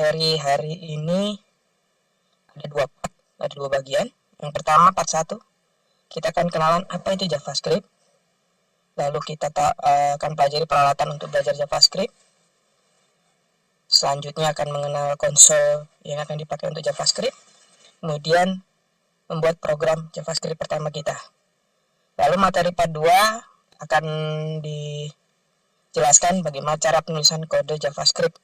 materi hari ini ada dua bagian. Yang pertama part 1, kita akan kenalan apa itu JavaScript. Lalu kita akan pelajari peralatan untuk belajar JavaScript. Selanjutnya akan mengenal konsol yang akan dipakai untuk JavaScript. Kemudian membuat program JavaScript pertama kita. Lalu materi part 2 akan dijelaskan bagaimana cara penulisan kode JavaScript.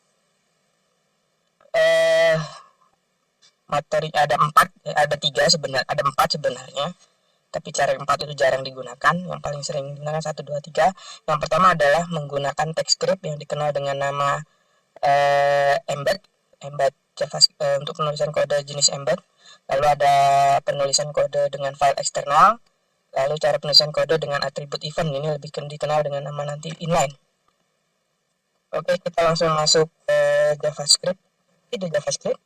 Materi ada 4 sebenarnya, tapi cara yang 4 itu jarang digunakan. Yang paling sering digunakan 1, 2, 3. Yang pertama adalah menggunakan TypeScript yang dikenal dengan nama embed JavaScript untuk penulisan kode jenis embed. Lalu ada penulisan kode dengan file eksternal. Lalu cara penulisan kode dengan atribut event, ini lebih dikenal dengan nama nanti inline. Oke, kita langsung masuk ke JavaScript. Itu JavaScript.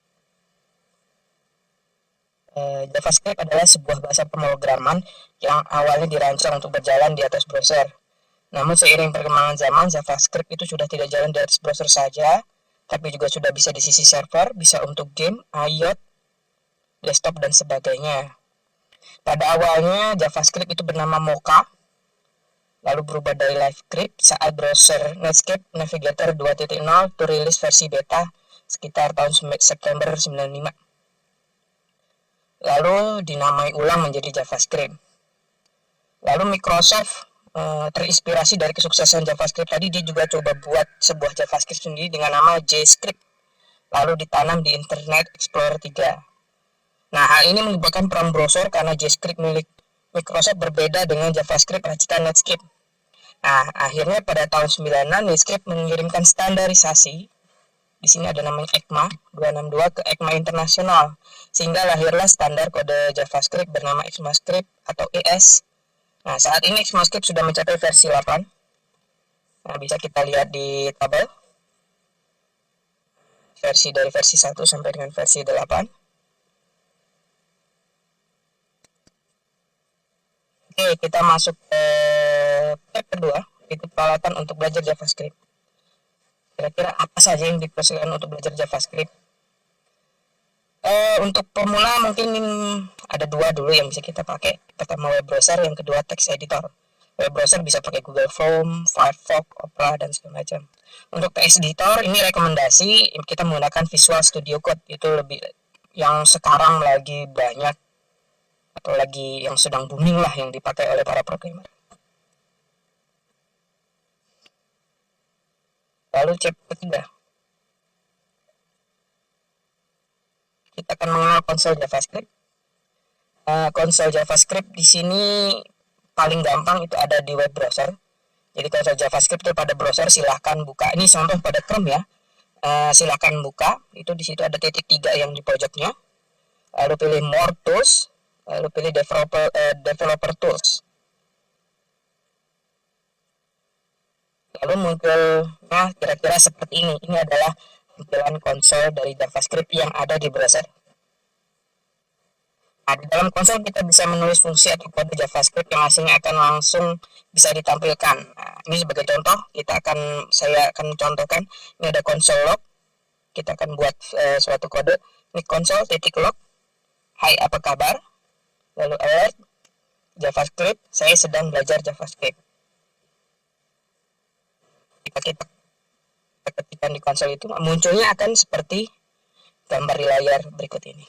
JavaScript adalah sebuah bahasa pemrograman yang awalnya dirancang untuk berjalan di atas browser. Namun seiring perkembangan zaman, JavaScript itu sudah tidak jalan di atas browser saja, tapi juga sudah bisa di sisi server, bisa untuk game, iOS, desktop, dan sebagainya. Pada awalnya JavaScript itu bernama Mocha, lalu berubah dari LiveScript saat browser Netscape Navigator 2.0 itu rilis versi beta sekitar tahun September 95. Lalu dinamai ulang menjadi JavaScript. Lalu Microsoft terinspirasi dari kesuksesan JavaScript tadi, dia juga coba buat sebuah JavaScript sendiri dengan nama JScript, lalu ditanam di Internet Explorer 3. Nah, hal ini menyebabkan perang browser karena JScript milik Microsoft berbeda dengan JavaScript racikan Netscape. Nah, akhirnya pada tahun 96 Netscape mengirimkan standarisasi. Di sini ada namanya ECMA 262 ke ECMA internasional, sehingga lahirlah standar kode JavaScript bernama ECMAScript atau ES. Nah, saat ini ECMAScript sudah mencapai versi 8. Nah, bisa kita lihat di tabel dari versi 1 sampai dengan versi 8. Oke, kita masuk ke tab kedua, itu peralatan untuk belajar JavaScript. Kira-kira apa saja yang diperlukan untuk belajar JavaScript? Untuk pemula mungkin ada 2 dulu yang bisa kita pakai. Pertama web browser, yang kedua text editor. Web browser bisa pakai Google Chrome, Firefox, Opera, dan segala macam. Untuk text editor ini rekomendasi kita menggunakan Visual Studio Code, itu lebih yang sekarang lagi banyak atau lagi yang sedang booming lah yang dipakai oleh para programmer. Lalu step ketiga, kita akan mengenal konsol JavaScript. Konsol JavaScript di sini paling gampang itu ada di web browser. Jadi konsol JavaScript itu pada browser silahkan buka. Ini contoh pada Chrome ya. Silahkan buka. Itu di situ ada titik 3 yang di pojoknya. Lalu pilih More Tools. Lalu pilih Developer Tools. Lalu munculnya kira-kira seperti ini. Ini adalah tampilan konsol dari JavaScript yang ada di browser. Nah, di dalam konsol kita bisa menulis fungsi atau kode JavaScript yang hasilnya akan langsung bisa ditampilkan. Nah, ini sebagai contoh, saya akan contohkan. Ini ada console log. Kita akan buat suatu kode. Ini console.log. Hai, apa kabar? Lalu alert JavaScript. Saya sedang belajar JavaScript. Kita ketikkan di konsol itu, munculnya akan seperti gambar di layar berikut ini.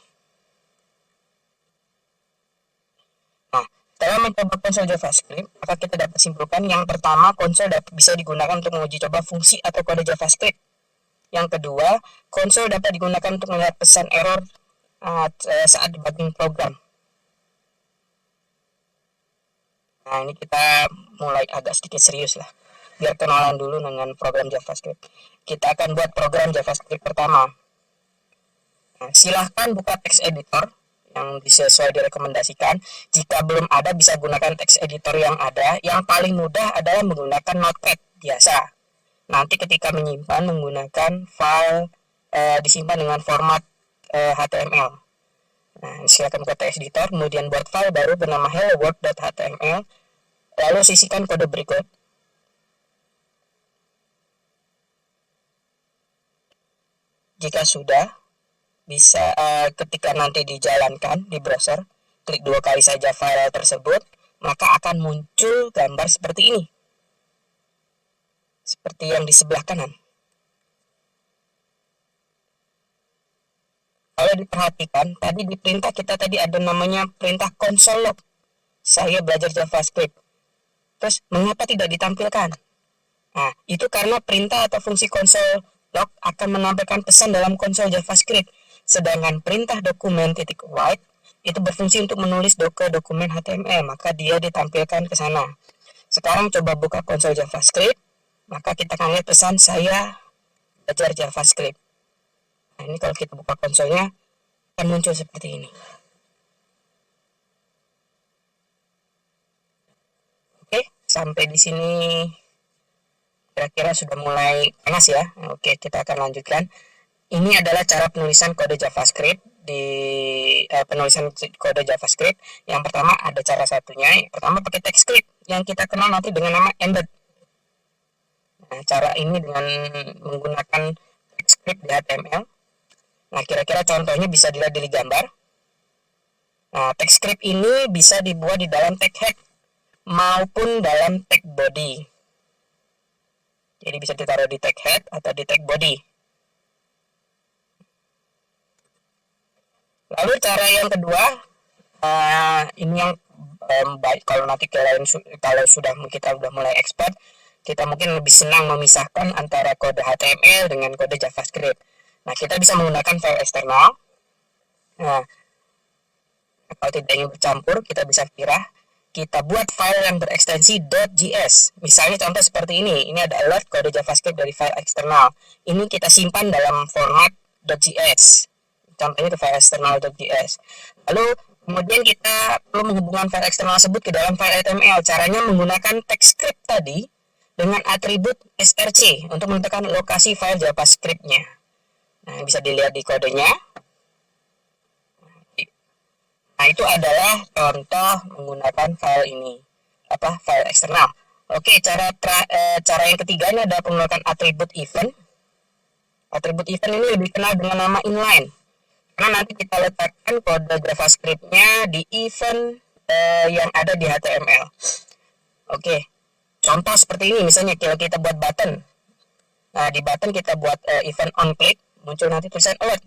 Nah, dalam mencoba konsol JavaScript, maka kita dapat simpulkan yang pertama, konsol bisa digunakan untuk menguji coba fungsi atau kode JavaScript. Yang kedua, konsol dapat digunakan untuk melihat pesan error saat debugging program. Nah, ini kita mulai agak sedikit serius lah. Biar kenalan dulu dengan program JavaScript. Kita akan buat program JavaScript pertama. Nah, silahkan buka text editor yang sesuai direkomendasikan. Jika belum ada, bisa gunakan text editor yang ada. Yang paling mudah adalah menggunakan Notepad biasa. Nanti ketika menyimpan menggunakan file disimpan dengan format HTML. Nah, silahkan buka text editor, kemudian buat file baru bernama hello-world.html. Lalu sisihkan kode berikut. Jika sudah, bisa ketika nanti dijalankan di browser, klik 2 kali saja file tersebut, maka akan muncul gambar seperti ini. Seperti yang di sebelah kanan. Kalau diperhatikan, tadi di perintah kita tadi ada namanya perintah console log. Saya belajar JavaScript. Terus, mengapa tidak ditampilkan? Nah, itu karena perintah atau fungsi console log akan menampilkan pesan dalam konsol JavaScript. Sedangkan perintah dokumen .write itu berfungsi untuk menulis dokumen HTML, maka dia ditampilkan ke sana. Sekarang coba buka konsol JavaScript, maka kita akan lihat pesan saya belajar JavaScript. Nah, ini kalau kita buka konsolnya akan muncul seperti ini. Oke, sampai di sini kira-kira sudah mulai panas ya. Oke, kita akan lanjutkan. Ini adalah cara penulisan kode JavaScript penulisan kode JavaScript. Yang pertama ada cara satunya. Yang pertama pakai TypeScript yang kita kenal nanti dengan nama embed. Nah, cara ini dengan menggunakan TypeScript di HTML. Nah, kira-kira contohnya bisa dilihat di gambar. Nah, TypeScript ini bisa dibuat di dalam tag head maupun dalam tag body. Jadi bisa ditaruh di tag head atau di tag body. Lalu cara yang kedua, ini yang baik kalau nanti kalau kita sudah mulai expert, kita mungkin lebih senang memisahkan antara kode HTML dengan kode JavaScript. Nah, kita bisa menggunakan file eksternal. Nah, kalau tidak ingin bercampur, kita bisa pilih. Kita buat file yang berekstensi .js. Misalnya contoh seperti ini. Ini ada alert kode JavaScript dari file eksternal. Ini kita simpan dalam format .js. Contohnya itu file eksternal.js. Lalu kemudian kita perlu menghubungkan file eksternal tersebut ke dalam file HTML. Caranya menggunakan TypeScript tadi dengan atribut src untuk menentukan lokasi file JavaScript-nya. Nah, bisa dilihat di kodenya. Nah, itu adalah contoh menggunakan file ini, file eksternal. Oke, cara yang ketiga ini adalah menggunakan atribut event. Atribut event ini lebih kenal dengan nama inline. Karena nanti kita letakkan kode JavaScript-nya di event yang ada di HTML. Oke, contoh seperti ini misalnya kalau kita buat button. Nah, di button kita buat event on click, muncul nanti tulisan alert.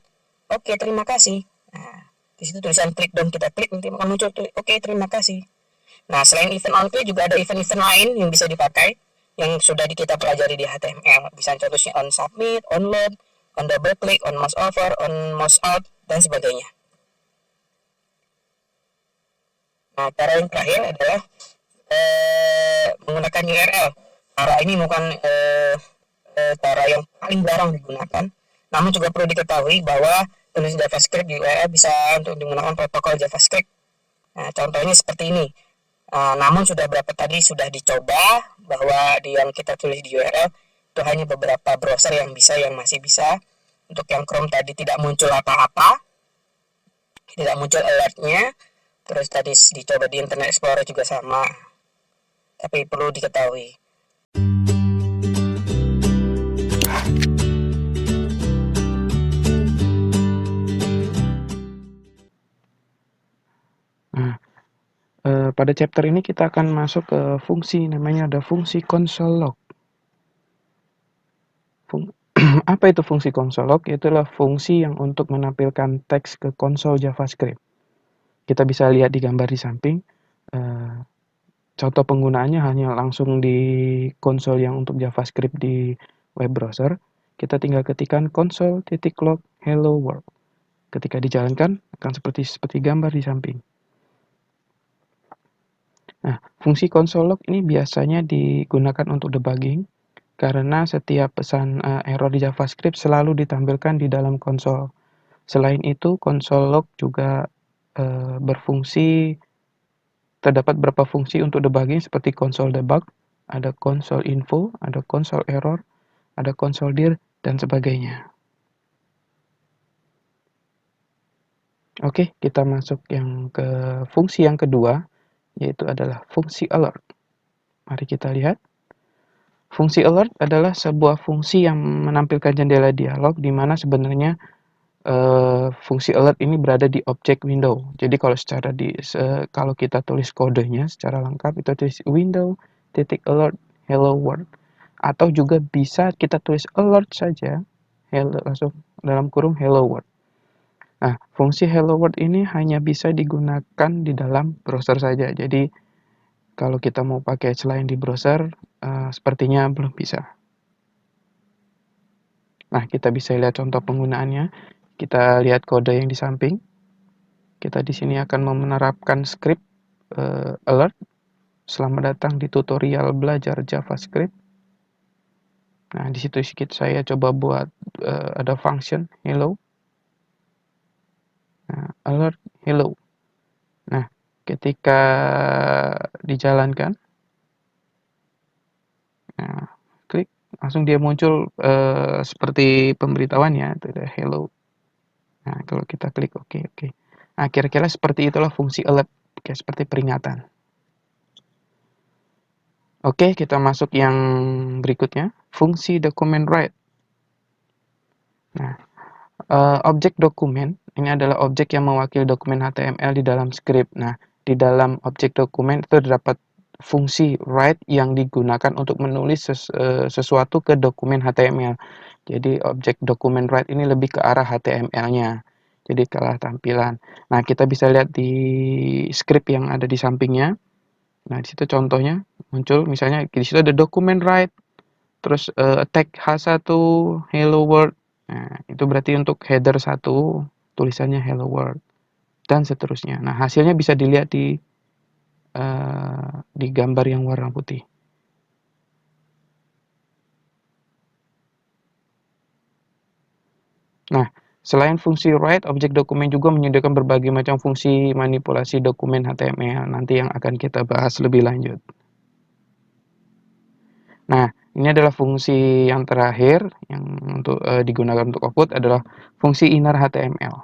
Oke, terima kasih. Nah, di situ tulisan klik dan kita klik nanti akan muncul oke, terima kasih. Nah, selain event on click juga ada event-event lain yang bisa dipakai yang sudah kita pelajari di HTML. Bisa contohnya on submit, on load, on double click, on mouse over, on mouse out, dan sebagainya. Nah, cara yang terakhir adalah menggunakan URL. Cara ini bukan cara yang paling jarang digunakan, namun juga perlu diketahui bahwa tulis JavaScript di URL bisa untuk menggunakan protokol JavaScript. Nah, contohnya seperti ini. Namun sudah dicoba bahwa yang kita tulis di URL itu hanya beberapa browser yang masih bisa. Untuk yang Chrome tadi tidak muncul apa-apa, tidak muncul alertnya. Terus tadi dicoba di Internet Explorer juga sama, tapi perlu diketahui. Nah, pada chapter ini kita akan masuk ke fungsi, namanya ada fungsi console log. Apa itu fungsi console log? Itulah fungsi yang untuk menampilkan teks ke konsol JavaScript. Kita bisa lihat di gambar di samping. Contoh penggunaannya hanya langsung di konsol yang untuk JavaScript di web browser. Kita tinggal ketikkan console.log hello world. Ketika dijalankan akan seperti gambar di samping. Nah, fungsi console log ini biasanya digunakan untuk debugging karena setiap pesan error di JavaScript selalu ditampilkan di dalam konsol. Selain itu, console log juga terdapat beberapa fungsi untuk debugging seperti console debug, ada console info, ada console error, ada console dir, dan sebagainya. Oke, kita masuk yang ke fungsi yang kedua, yaitu adalah fungsi alert. Mari kita lihat. Fungsi alert adalah sebuah fungsi yang menampilkan jendela dialog di mana sebenarnya fungsi alert ini berada di objek window. Jadi kalau kita tulis kodenya secara lengkap itu tulis window titik alert hello world, atau juga bisa kita tulis alert saja langsung dalam kurung hello world. Nah, fungsi hello world ini hanya bisa digunakan di dalam browser saja. Jadi kalau kita mau pakai selain di browser, sepertinya belum bisa. Nah, kita bisa lihat contoh penggunaannya. Kita lihat kode yang di samping. Kita di sini akan menerapkan script alert. Selamat datang di tutorial belajar JavaScript. Nah, di situ saya coba buat ada function hello. Nah, alert hello. Nah, ketika dijalankan, nah, klik, langsung dia muncul seperti pemberitahuan ya, hello. Nah, kalau kita klik oke. Nah, kira-kira seperti itulah fungsi alert, kayak seperti peringatan. Oke, kita masuk yang berikutnya, fungsi document write. Nah, objek dokumen ini adalah objek yang mewakili dokumen HTML di dalam script. Nah, di dalam objek dokumen itu terdapat fungsi write yang digunakan untuk menulis sesuatu ke dokumen HTML. Jadi objek dokumen write ini lebih ke arah HTML-nya. Jadi ke arah tampilan. Nah, kita bisa lihat di script yang ada di sampingnya. Nah, di situ contohnya muncul misalnya di situ ada dokumen write, terus tag H1 hello world. Nah, itu berarti untuk header 1 tulisannya hello world dan seterusnya. Nah, hasilnya bisa dilihat di gambar yang warna putih. Nah, selain fungsi write, objek dokumen juga menyediakan berbagai macam fungsi manipulasi dokumen HTML nanti yang akan kita bahas lebih lanjut. Nah, ini adalah fungsi yang terakhir yang digunakan untuk output adalah fungsi inner HTML.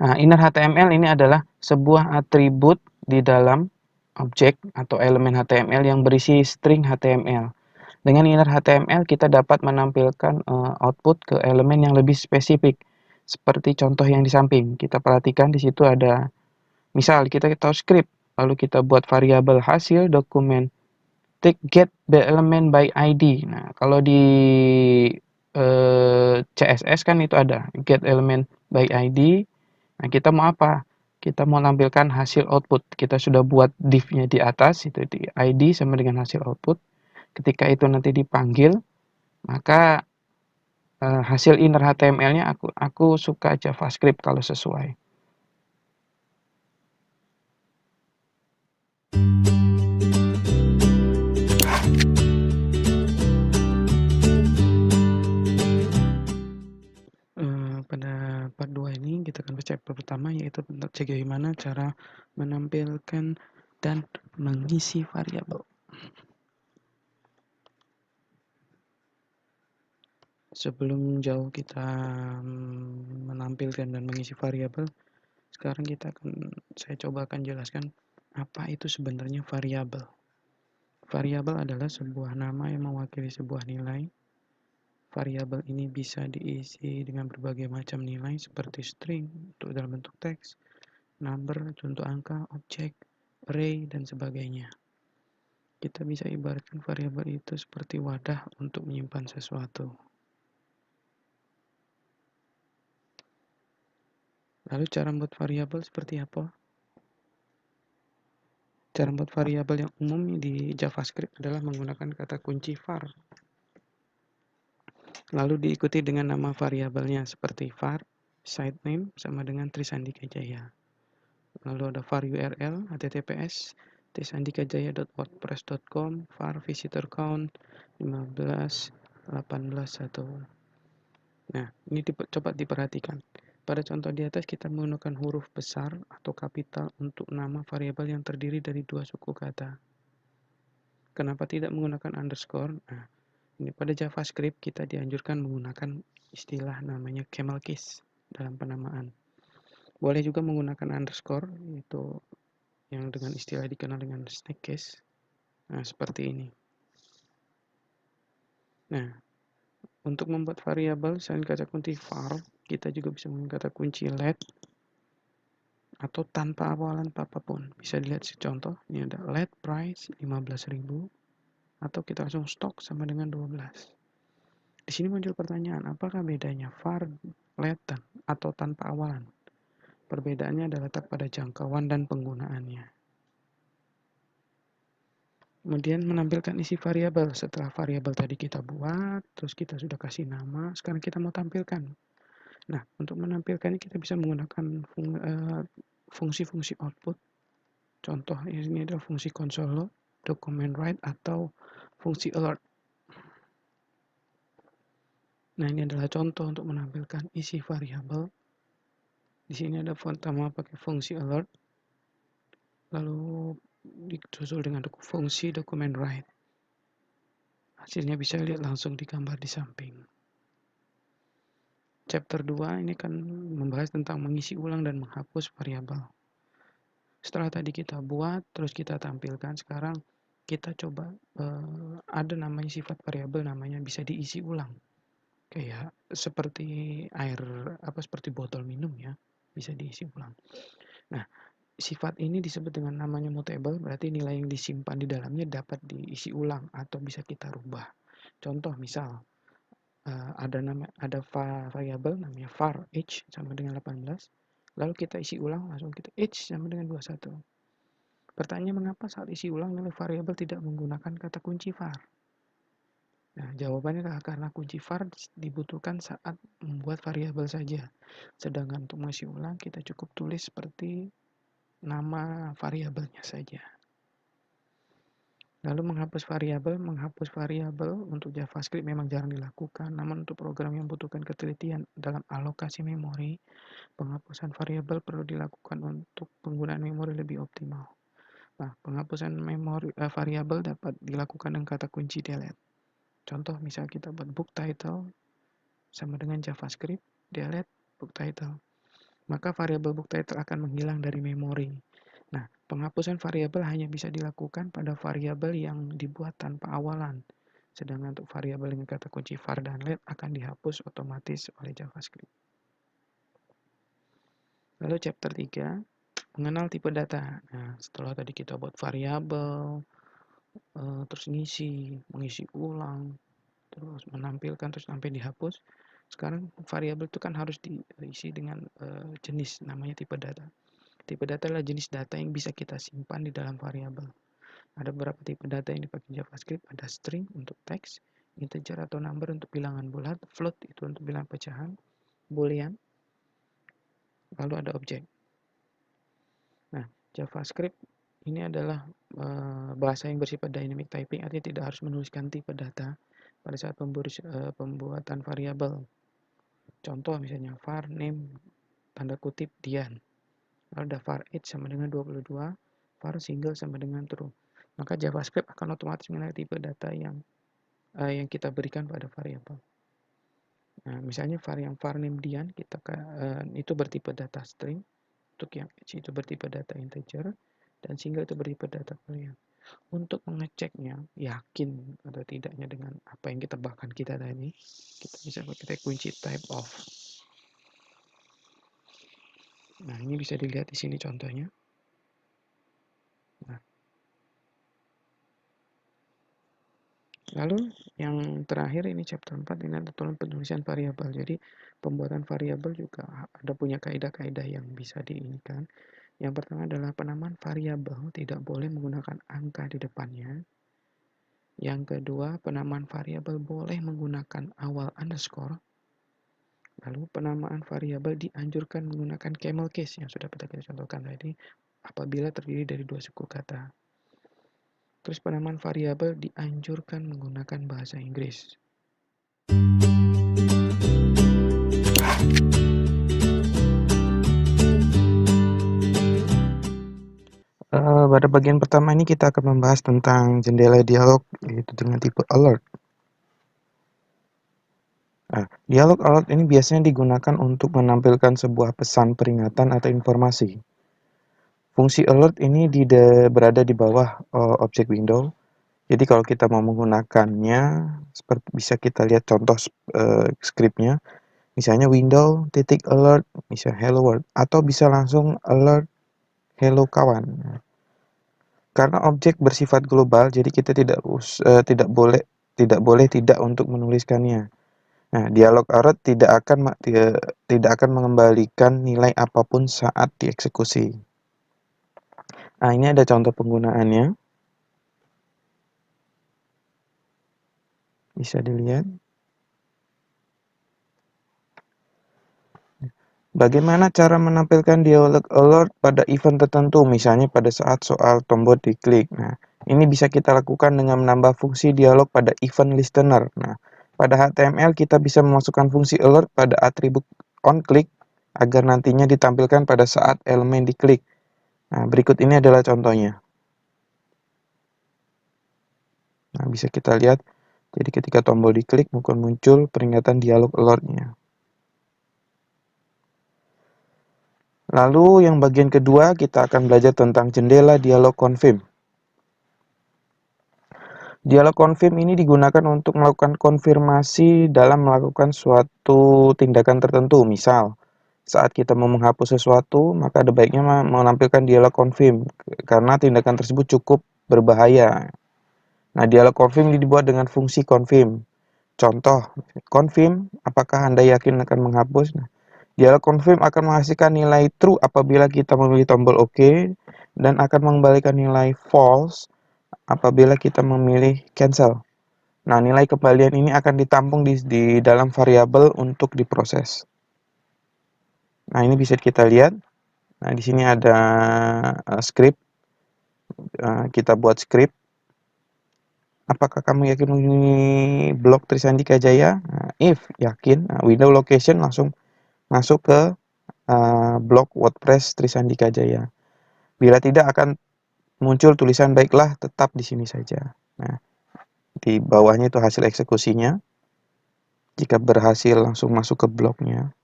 Nah, inner HTML ini adalah sebuah atribut di dalam objek atau elemen HTML yang berisi string HTML. Dengan inner HTML kita dapat menampilkan output ke elemen yang lebih spesifik. Seperti contoh yang di samping. Kita perhatikan di situ ada misal kita tahu script, lalu kita buat variabel hasil dokumen get the element by ID. Nah, kalau di CSS kan itu ada get element by ID. Nah, kita mau apa? Kita mau tampilkan hasil output. Kita sudah buat div-nya di atas, itu di ID sama dengan hasil output. Ketika itu nanti dipanggil, maka hasil inner HTML-nya aku suka JavaScript kalau sesuai. Pada part 2 ini kita akan baca part pertama yaitu tentang bagaimana cara menampilkan dan mengisi variabel. Sebelum jauh kita menampilkan dan mengisi variabel, sekarang saya coba akan jelaskan apa itu sebenarnya variabel. Variabel adalah sebuah nama yang mewakili sebuah nilai. Variabel ini bisa diisi dengan berbagai macam nilai seperti string untuk dalam bentuk teks, number untuk angka, objek, array, dan sebagainya. Kita bisa ibaratkan variabel itu seperti wadah untuk menyimpan sesuatu. Lalu cara membuat variabel seperti apa? Cara membuat variabel yang umum di JavaScript adalah menggunakan kata kunci var. Lalu diikuti dengan nama variabelnya seperti var, site name sama dengan Trisandika Jaya. Lalu ada var URL, https, trisandikajaya.wordpress.com, var visitor count 15, 18, 1. Nah, ini coba diperhatikan. Pada contoh di atas kita menggunakan huruf besar atau kapital untuk nama variabel yang terdiri dari 2 suku kata. Kenapa tidak menggunakan underscore? Nah, ini pada JavaScript kita dianjurkan menggunakan istilah namanya camel case dalam penamaan. Boleh juga menggunakan underscore, yaitu yang dengan istilah dikenal dengan snake case. Nah, seperti ini. Nah, untuk membuat variabel selain kata kunci var, kita juga bisa menggunakan kata kunci let atau tanpa awalan apapun. Bisa dilihat contoh, ini ada let price 15.000 atau kita langsung stok sama dengan 12. Di sini muncul pertanyaan, apakah bedanya var, let, atau tanpa awalan? Perbedaannya adalah letak pada jangkauan dan penggunaannya. Kemudian menampilkan isi variabel. Setelah variabel tadi kita buat, terus kita sudah kasih nama, sekarang kita mau tampilkan. Nah, untuk menampilkannya kita bisa menggunakan fungsi-fungsi output. Contoh ini adalah fungsi console log, document write, atau fungsi alert. Nah, ini adalah contoh untuk menampilkan isi variabel. Di sini ada pertama pakai fungsi alert, lalu disusul dengan fungsi document write. Hasilnya bisa lihat langsung di gambar di samping. Chapter 2 ini kan membahas tentang mengisi ulang dan menghapus variabel. Setelah tadi kita buat, terus kita tampilkan, sekarang kita coba ada namanya sifat variabel namanya bisa diisi ulang. Kayak seperti air, seperti botol minum ya, bisa diisi ulang. Nah, sifat ini disebut dengan namanya mutable, berarti nilai yang disimpan di dalamnya dapat diisi ulang atau bisa kita rubah. Contoh misal, ada variabel namanya var age sama dengan 18, lalu kita isi ulang, langsung kita age sama dengan 21. Pertanyaannya, mengapa saat isi ulang nilai variabel tidak menggunakan kata kunci var? Nah, jawabannya adalah karena kunci var dibutuhkan saat membuat variabel saja. Sedangkan untuk mengisi ulang kita cukup tulis seperti nama variabelnya saja. Lalu menghapus variabel untuk JavaScript memang jarang dilakukan, namun untuk program yang membutuhkan ketelitian dalam alokasi memori, penghapusan variabel perlu dilakukan untuk penggunaan memori lebih optimal. Nah, penghapusan variabel dapat dilakukan dengan kata kunci delete. Contoh, misal kita buat book title sama dengan JavaScript, delete book title. Maka variabel book title akan menghilang dari memori. Nah, penghapusan variabel hanya bisa dilakukan pada variabel yang dibuat tanpa awalan. Sedangkan untuk variabel dengan kata kunci var dan let akan dihapus otomatis oleh JavaScript. Lalu chapter 3, mengenal tipe data. Nah, setelah tadi kita buat variabel, terus mengisi ulang, terus menampilkan, terus sampai dihapus. Sekarang variabel itu kan harus diisi dengan jenis, namanya tipe data. Tipe data adalah jenis data yang bisa kita simpan di dalam variabel. Ada beberapa tipe data yang dipakai JavaScript, ada string untuk teks, integer atau number untuk bilangan bulat, float itu untuk bilangan pecahan, boolean, lalu ada objek. Nah, JavaScript ini adalah bahasa yang bersifat dynamic typing, artinya tidak harus menuliskan tipe data pada saat pembuatan variabel. Contoh misalnya var name tanda kutip Dian. Lalu ada var age sama dengan 22, var single sama dengan true. Maka JavaScript akan otomatis menilai tipe data yang kita berikan pada variabel. Nah, misalnya var name Dian itu bertipe data string, untuk yang age itu bertipe data integer, dan single itu bertipe data boolean. Untuk mengeceknya yakin atau tidaknya dengan apa yang kita bahkan kita tadi, kita bisa pakai kunci type of. Nah, ini bisa dilihat di sini contohnya. Nah, lalu yang terakhir ini chapter 4 ini ada penulisan variabel. Jadi pembuatan variabel juga ada punya kaidah-kaidah yang bisa diinikan. Yang pertama adalah penamaan variabel tidak boleh menggunakan angka di depannya. Yang kedua, penamaan variabel boleh menggunakan awal underscore. Lalu penamaan variabel dianjurkan menggunakan camel case yang sudah kita contohkan tadi apabila terdiri dari dua suku kata. Terus penamaan variabel dianjurkan menggunakan bahasa Inggris. Pada bagian pertama ini kita akan membahas tentang jendela dialog, yaitu dengan tipe alert. Nah, dialog alert ini biasanya digunakan untuk menampilkan sebuah pesan peringatan atau informasi. Fungsi alert ini berada di bawah objek window Jadi kalau kita mau menggunakannya, bisa kita lihat contoh skripnya, misalnya window titik alert, misalnya hello world, atau bisa langsung alert hello kawan. Karena objek bersifat global, jadi kita tidak boleh tidak untuk menuliskannya. Nah, dialog alert tidak akan mengembalikan nilai apapun saat dieksekusi. Nah, ini ada contoh penggunaannya. Bisa dilihat. Bagaimana cara menampilkan dialog alert pada event tertentu, misalnya pada saat soal tombol diklik. Nah, ini bisa kita lakukan dengan menambah fungsi dialog pada event listener. Nah, pada HTML kita bisa memasukkan fungsi alert pada atribut onClick agar nantinya ditampilkan pada saat elemen diklik. Nah, berikut ini adalah contohnya. Nah, bisa kita lihat, jadi ketika tombol diklik muncul peringatan dialog alert-nya. Lalu yang bagian kedua kita akan belajar tentang jendela dialog confirm. Dialog confirm ini digunakan untuk melakukan konfirmasi dalam melakukan suatu tindakan tertentu. Misal, saat kita mau menghapus sesuatu, maka ada baiknya menampilkan dialog confirm karena tindakan tersebut cukup berbahaya. Nah, dialog confirm ini dibuat dengan fungsi confirm. Contoh, confirm apakah Anda yakin akan menghapus? Nah, dialog confirm akan menghasilkan nilai true apabila kita memilih tombol OK dan akan mengembalikan nilai false apabila kita memilih cancel. Nah, nilai kembalian ini akan ditampung di dalam variabel untuk diproses. Nah, ini bisa kita lihat. Nah, di sini ada script. Kita buat script. Apakah kamu yakin menghubungi blog Trisandika Jaya? Nah, if yakin, window location langsung masuk ke blog WordPress Trisandika Jaya. Bila tidak akan muncul tulisan baiklah tetap di sini saja. Nah, di bawahnya itu hasil eksekusinya. Jika berhasil langsung masuk ke blognya.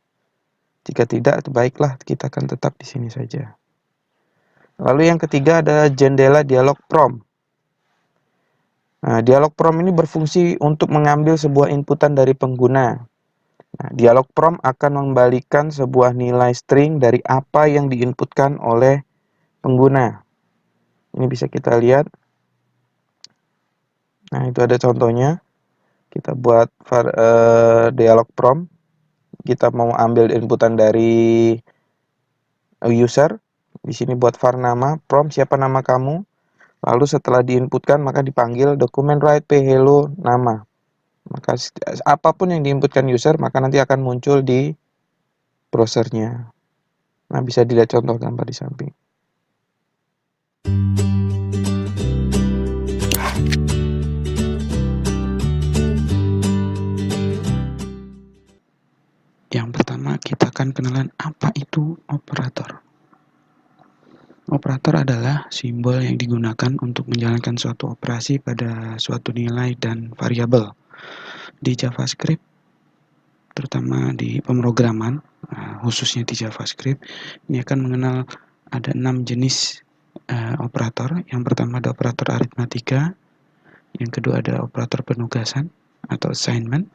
Jika tidak, baiklah kita akan tetap di sini saja. Lalu yang ketiga ada jendela dialog prompt. Nah, dialog prompt ini berfungsi untuk mengambil sebuah inputan dari pengguna. Nah, dialog prompt akan mengembalikan sebuah nilai string dari apa yang diinputkan oleh pengguna. Ini bisa kita lihat. Nah, itu ada contohnya. Kita buat dialog prompt. Kita mau ambil inputan dari user. Di sini buat var nama, prompt siapa nama kamu. Lalu setelah diinputkan maka dipanggil dokumen write hello nama. Maka apapun yang diinputkan user maka nanti akan muncul di browsernya. Nah, bisa dilihat contoh gambar di samping. Yang pertama kita akan kenalan apa itu operator. Operator adalah simbol yang digunakan untuk menjalankan suatu operasi pada suatu nilai dan variabel. Di JavaScript, terutama di pemrograman, khususnya di JavaScript, ini akan mengenal ada 6 jenis operator. Yang pertama ada operator aritmatika, yang kedua ada operator penugasan atau assignment,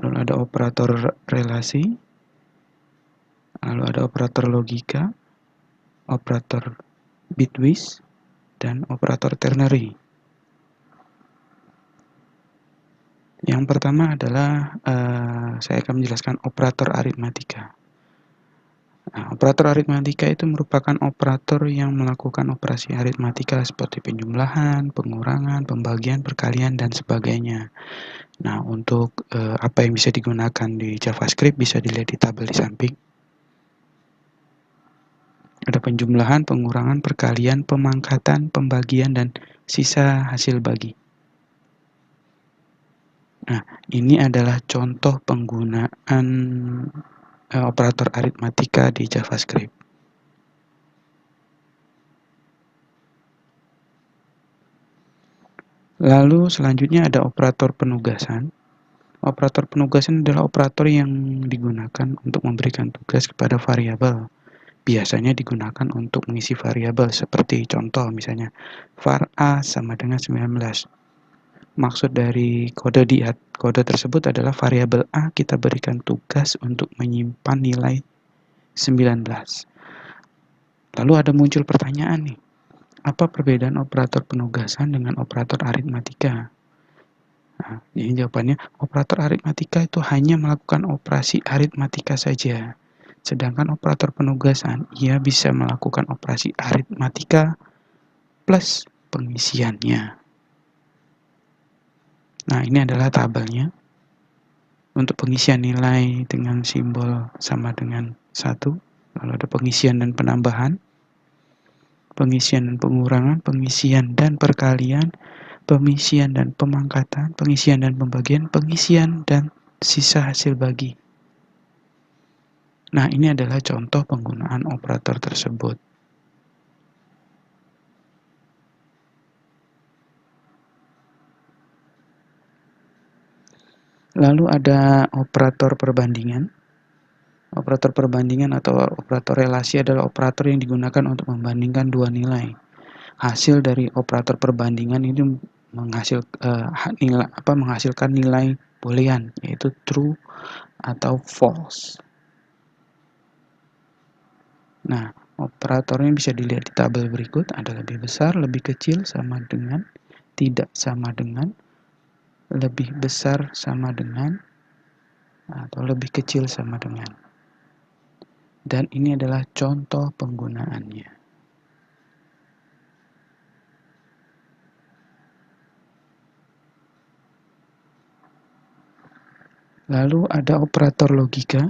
lalu ada operator relasi, lalu ada operator logika, operator bitwise, dan operator ternary. Yang pertama adalah saya akan menjelaskan operator aritmatika. Nah, operator aritmatika itu merupakan operator yang melakukan operasi aritmatika seperti penjumlahan, pengurangan, pembagian, perkalian, dan sebagainya. Nah, untuk apa yang bisa digunakan di JavaScript bisa dilihat di tabel di samping. Ada penjumlahan, pengurangan, perkalian, pemangkatan, pembagian, dan sisa hasil bagi. Nah, ini adalah contoh penggunaan operator aritmatika di JavaScript. Lalu selanjutnya ada operator penugasan. Operator penugasan adalah operator yang digunakan untuk memberikan tugas kepada variabel. biasanya digunakan untuk mengisi variabel seperti contoh misalnya var A sama dengan 19. Maksud dari kode tersebut adalah variabel A kita berikan tugas untuk menyimpan nilai 19. Lalu ada muncul pertanyaan nih, apa perbedaan operator penugasan dengan operator aritmatika? Nah, ini jawabannya, operator aritmatika itu hanya melakukan operasi aritmatika saja. Sedangkan operator penugasan, ia bisa melakukan operasi aritmatika plus pengisiannya. Nah, ini adalah tabelnya. Untuk pengisian nilai dengan simbol sama dengan 1, lalu ada pengisian dan penambahan, pengisian dan pengurangan, pengisian dan perkalian, pengisian dan pemangkatan, pengisian dan pembagian, pengisian dan sisa hasil bagi. Nah, ini adalah contoh penggunaan operator tersebut. Lalu ada operator perbandingan. Operator perbandingan atau operator relasi adalah operator yang digunakan untuk membandingkan dua nilai. Hasil dari operator perbandingan ini menghasilkan nilai boolean, yaitu true atau false. Nah, operatornya bisa dilihat di tabel berikut, ada lebih besar, lebih kecil, sama dengan, tidak sama dengan, lebih besar sama dengan, atau lebih kecil sama dengan. Dan ini adalah contoh penggunaannya. Lalu ada operator logika.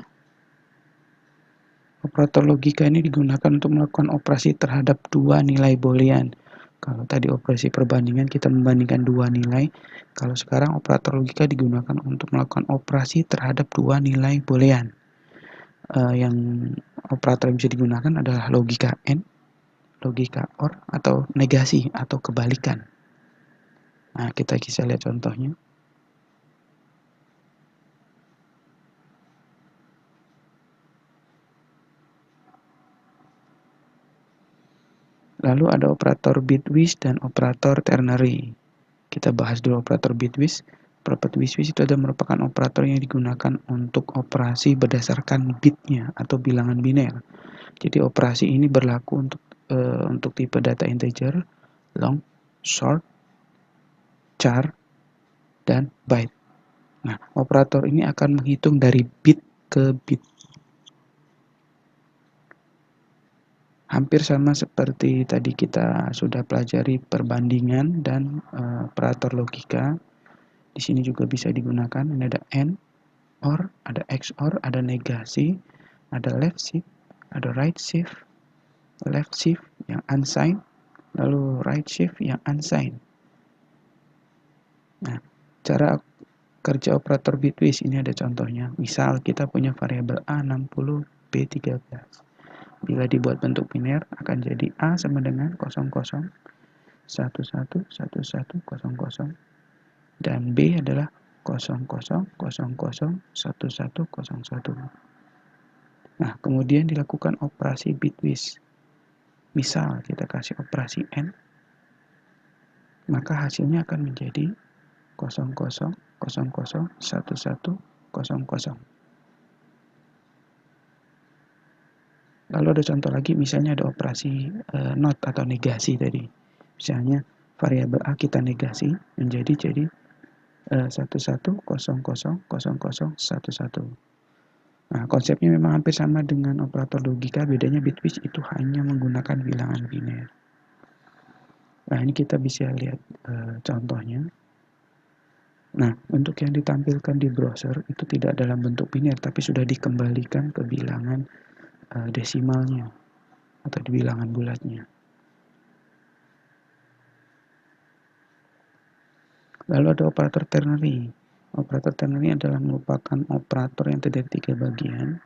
Operator logika ini digunakan untuk melakukan operasi terhadap dua nilai boolean. Kalau tadi operasi perbandingan kita membandingkan dua nilai, kalau sekarang operator logika digunakan untuk melakukan operasi terhadap dua nilai boolean. Yang operator yang bisa digunakan adalah logika AND, logika OR, atau negasi atau kebalikan. Nah, kita bisa lihat contohnya. Lalu ada operator bitwise dan operator ternary. Kita bahas dulu operator bitwise. Operator bitwise itu adalah merupakan operator yang digunakan untuk operasi berdasarkan bitnya atau bilangan biner. Jadi operasi ini berlaku untuk tipe data integer, long, short, char, dan byte. Nah, operator ini akan menghitung dari bit ke bit. Hampir sama seperti tadi kita sudah pelajari perbandingan dan operator logika. Di sini juga bisa digunakan. Ini ada AND, OR, ada XOR, ada negasi, ada left shift, ada right shift, left shift yang unsigned, lalu right shift yang unsigned. Nah, cara kerja operator bitwise ini ada contohnya. Misal kita punya variabel A60, B13. Bila dibuat bentuk biner akan jadi A sama dengan 00, 11, 11, 00, dan B adalah 00, 00, 11, 01. Nah, kemudian dilakukan operasi bitwise. Misal kita kasih operasi AND, maka hasilnya akan menjadi 00, 00, 11, 00. Lalu ada contoh lagi, misalnya ada operasi not atau negasi tadi. Misalnya variabel A kita negasi menjadi 11, 00, 00, 11. Nah, konsepnya memang hampir sama dengan operator logika, bedanya bitwise itu hanya menggunakan bilangan biner. Nah, ini kita bisa lihat contohnya. Nah, untuk yang ditampilkan di browser itu tidak dalam bentuk biner, tapi sudah dikembalikan ke bilangan desimalnya atau di bilangan bulatnya. Lalu ada operator ternary. Operator ternary adalah merupakan operator yang terdiri dari 3 bagian.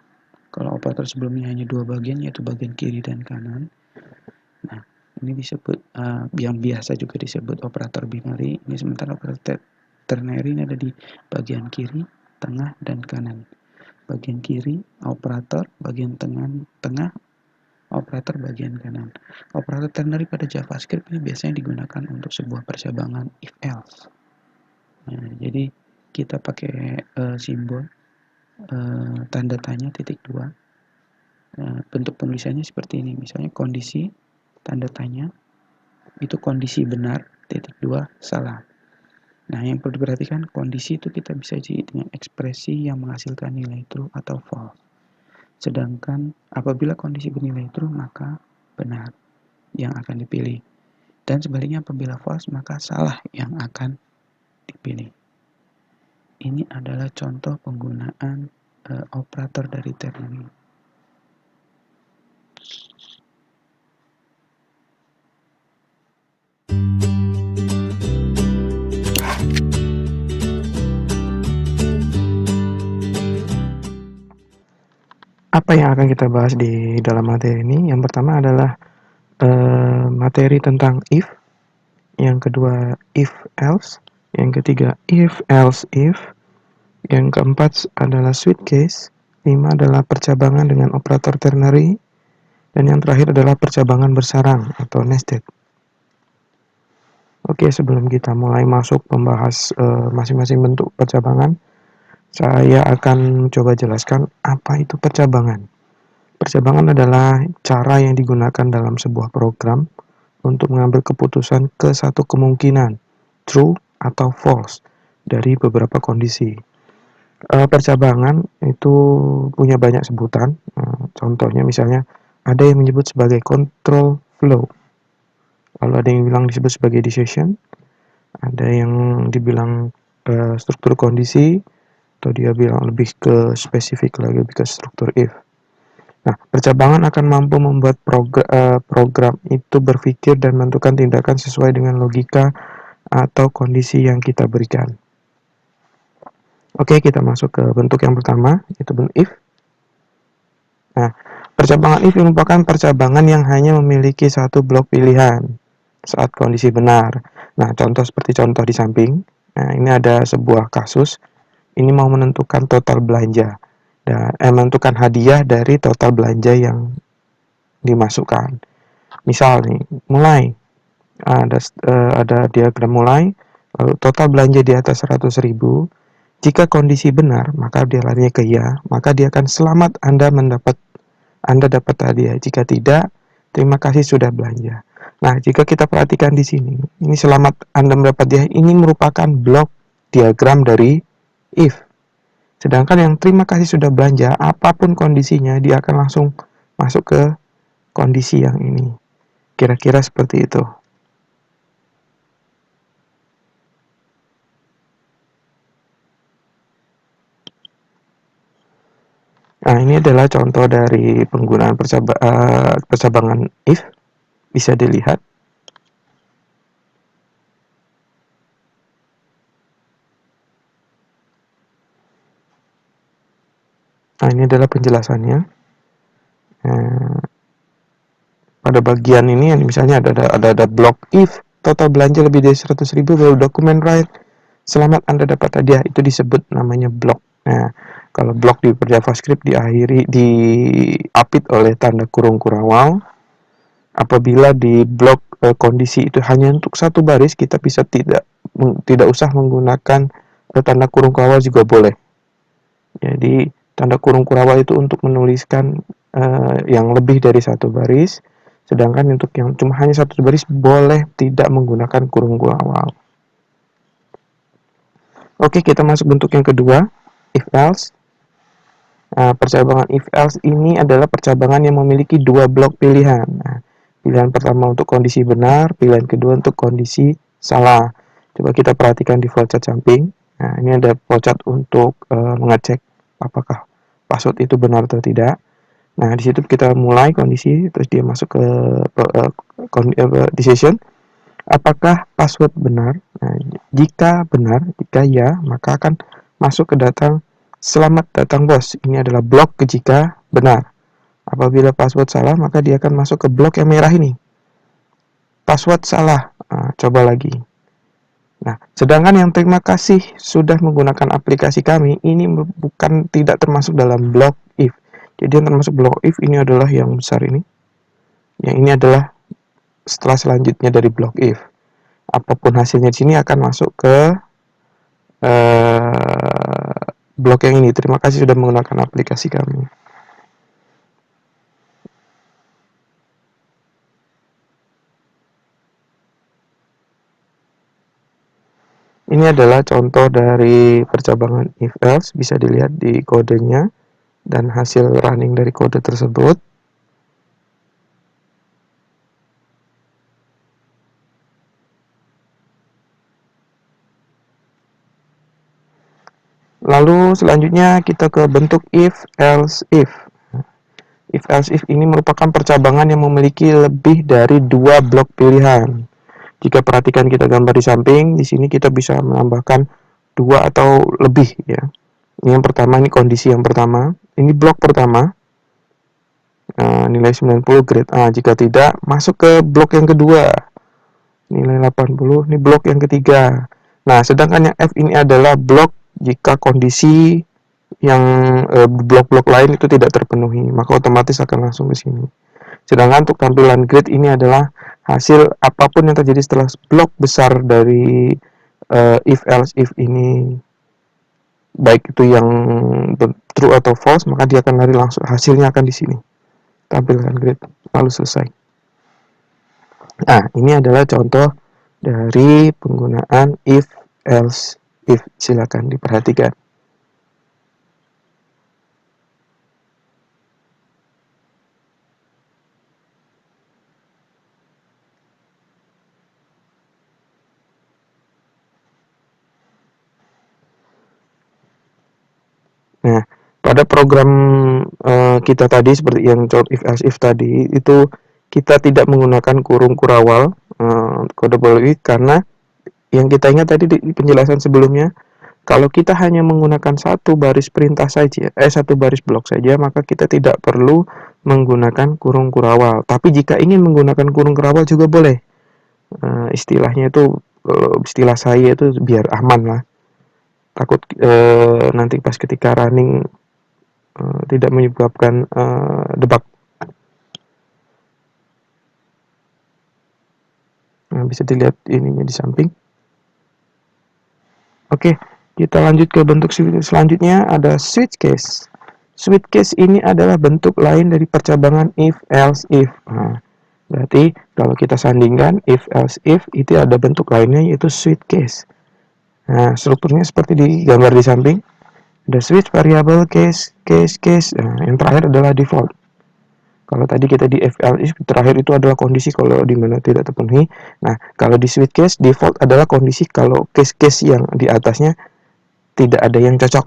Kalau operator sebelumnya hanya 2 bagian, yaitu bagian kiri dan kanan. Nah, ini disebut yang biasa juga disebut operator binary. Ini sementara operator ternary ini ada di bagian kiri, tengah, dan kanan. Bagian kiri operator, bagian tengah operator bagian kanan. Operator ternary pada JavaScript ini biasanya digunakan untuk sebuah percabangan if else. Nah, jadi kita pakai simbol tanda tanya titik 2. Bentuk penulisannya seperti ini, misalnya kondisi tanda tanya itu kondisi benar titik 2 salah. Nah, yang perlu diperhatikan, kondisi itu kita bisa isi dengan ekspresi yang menghasilkan nilai true atau false. Sedangkan apabila kondisi bernilai true, maka benar yang akan dipilih. Dan sebaliknya apabila false, maka salah yang akan dipilih. Ini adalah contoh penggunaan operator dari ternary. Apa yang akan kita bahas di dalam materi ini? Yang pertama adalah materi tentang if, yang kedua if else, yang ketiga if else if, yang keempat adalah switch case, 5 adalah percabangan dengan operator ternary, dan yang terakhir adalah percabangan bersarang atau nested. Oke, sebelum kita mulai masuk membahas masing-masing bentuk percabangan, saya akan coba jelaskan apa itu percabangan. Percabangan adalah cara yang digunakan dalam sebuah program untuk mengambil keputusan ke satu kemungkinan, true atau false, dari beberapa kondisi. Percabangan itu punya banyak sebutan, contohnya misalnya ada yang menyebut sebagai control flow, lalu ada yang bilang disebut sebagai decision, ada yang dibilang struktur kondisi, atau dia bilang lebih ke spesifik lagi, lebih ke struktur if. Nah, percabangan akan mampu membuat program itu berpikir dan menentukan tindakan sesuai dengan logika atau kondisi yang kita berikan. Oke, kita masuk ke bentuk yang pertama, yaitu bentuk if. Nah, percabangan if merupakan percabangan yang hanya memiliki satu blok pilihan saat kondisi benar. Nah, contoh seperti contoh di samping. Nah, ini ada sebuah kasus. Ini mau menentukan total belanja dan menentukan hadiah dari total belanja yang dimasukkan. Misal nih, mulai ada diagram mulai, lalu total belanja di atas 100.000. Jika kondisi benar, maka dia larinya ke ya, maka dia akan selamat Anda dapat hadiah. Jika tidak, terima kasih sudah belanja. Nah, jika kita perhatikan di sini, ini selamat Anda mendapat hadiah, ini merupakan blok diagram dari if. Sedangkan yang terima kasih sudah belanja, apapun kondisinya, dia akan langsung masuk ke kondisi yang ini. Kira-kira seperti itu. Nah, ini adalah contoh dari penggunaan percabangan if. Bisa dilihat. Nah, ini adalah penjelasannya. Pada bagian ini misalnya ada blok if total belanja lebih dari 100.000 baru dokumen right, selamat Anda dapat hadiah, itu disebut namanya blok. Nah, kalau blok di JavaScript diapit oleh tanda kurung kurawal. Apabila di blok kondisi itu hanya untuk satu baris, kita bisa tidak usah menggunakan tanda kurung kurawal juga boleh. Jadi tanda kurung kurawal itu untuk menuliskan yang lebih dari satu baris, sedangkan untuk yang cuma hanya satu baris boleh tidak menggunakan kurung kurawal. Oke, kita masuk bentuk yang kedua, if else. Percabangan if else ini adalah percabangan yang memiliki dua blok pilihan. Nah, pilihan pertama untuk kondisi benar, pilihan kedua untuk kondisi salah. Coba kita perhatikan di flowchart samping. Nah, ini ada flowchart untuk mengecek apakah password itu benar atau tidak. Nah, di situ kita mulai kondisi, terus dia masuk ke decision. Apakah password benar? Nah, jika benar, jika ya, maka akan masuk ke datang selamat datang bos. Ini adalah blok jika benar. Apabila password salah, maka dia akan masuk ke blok yang merah ini. Password salah. Nah, coba lagi. Nah, sedangkan yang terima kasih sudah menggunakan aplikasi kami, ini tidak termasuk dalam blok if. Jadi yang termasuk blok if ini adalah yang besar ini. Yang ini adalah setelah selanjutnya dari blok if. Apapun hasilnya di sini akan masuk ke blok yang ini. Terima kasih sudah menggunakan aplikasi kami. Ini adalah contoh dari percabangan if else, bisa dilihat di kodenya dan hasil running dari kode tersebut. Lalu selanjutnya kita ke bentuk if else if. If else if ini merupakan percabangan yang memiliki lebih dari 2 blok pilihan. Jika perhatikan kita gambar di samping, di sini kita bisa menambahkan 2 atau lebih ya. Ini yang pertama, ini kondisi yang pertama. Ini blok pertama. Nilai 90 grade A. Jika tidak, masuk ke blok yang kedua. Nilai 80, ini blok yang ketiga. Nah, sedangkan yang F ini adalah blok jika kondisi yang blok-blok lain itu tidak terpenuhi, maka otomatis akan langsung ke sini. Sedangkan untuk tampilan grid ini adalah hasil apapun yang terjadi setelah blok besar dari if else if ini, baik itu yang true atau false, maka dia akan lari langsung, hasilnya akan di sini. Tampilkan grid, lalu selesai. Nah, ini adalah contoh dari penggunaan if else if. Silakan diperhatikan. Nah, pada program kita tadi seperti yang contoh if else if tadi, itu kita tidak menggunakan kurung kurawal kode boolean karena yang kita ingat tadi di penjelasan sebelumnya, kalau kita hanya menggunakan satu baris perintah saja, satu baris blok saja, maka kita tidak perlu menggunakan kurung kurawal. Tapi jika ingin menggunakan kurung kurawal juga boleh. Istilahnya itu, istilah saya itu biar aman lah. Takut nanti pas ketika running tidak menyebabkan debug. Nah, bisa dilihat ininya di samping. Oke, kita lanjut ke bentuk selanjutnya, ada switch case. Switch case ini adalah bentuk lain dari percabangan if else if. Nah, berarti kalau kita sandingkan if else if, itu ada bentuk lainnya yaitu switch case. Nah, strukturnya seperti di gambar di samping. Ada switch variable case case case. Nah, yang terakhir adalah default. Kalau tadi kita di if else if, terakhir itu adalah kondisi kalau di mana tidak terpenuhi. Nah, kalau di switch case, default adalah kondisi kalau case-case yang di atasnya tidak ada yang cocok.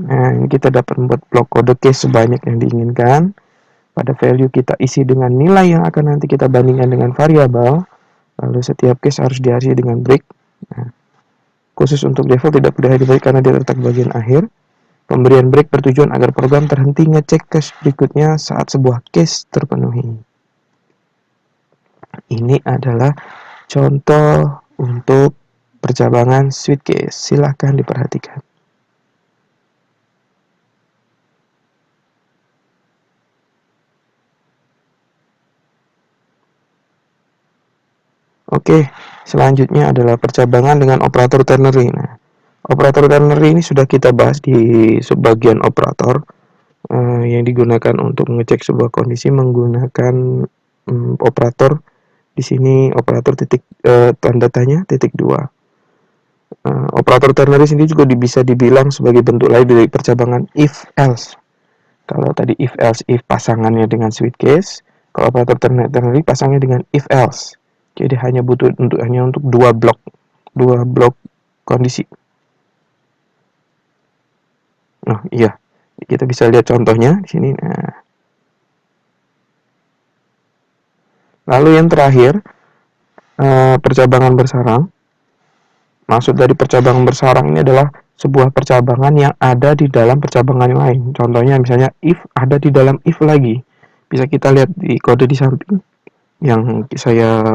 Nah, ini kita dapat membuat blok kode case sebanyak yang diinginkan. Pada value kita isi dengan nilai yang akan nanti kita bandingkan dengan variabel. Lalu setiap case harus diisi dengan break. Nah, khusus untuk default tidak perlu di break karena dia terletak bagian akhir. Pemberian break bertujuan agar program terhenti ngecek case berikutnya saat sebuah case terpenuhi. Ini adalah contoh untuk percabangan switch case. Silahkan diperhatikan. Oke, selanjutnya adalah percabangan dengan operator ternary. Nah, operator ternary ini sudah kita bahas di subbagian operator yang digunakan untuk mengecek sebuah kondisi menggunakan operator. Di sini operator titik tanda tanya titik 2. Operator ternary sendiri juga bisa dibilang sebagai bentuk lain dari percabangan if else. Kalau tadi if else if pasangannya dengan switch case, kalau operator ternary pasangnya dengan if else. Jadi hanya butuh untuk dua blok kondisi. Nah, iya. Kita bisa lihat contohnya di sini. Nah. Lalu yang terakhir, percabangan bersarang. Maksud dari percabangan bersarang ini adalah sebuah percabangan yang ada di dalam percabangan yang lain. Contohnya misalnya if ada di dalam if lagi. Bisa kita lihat di kode di samping yang saya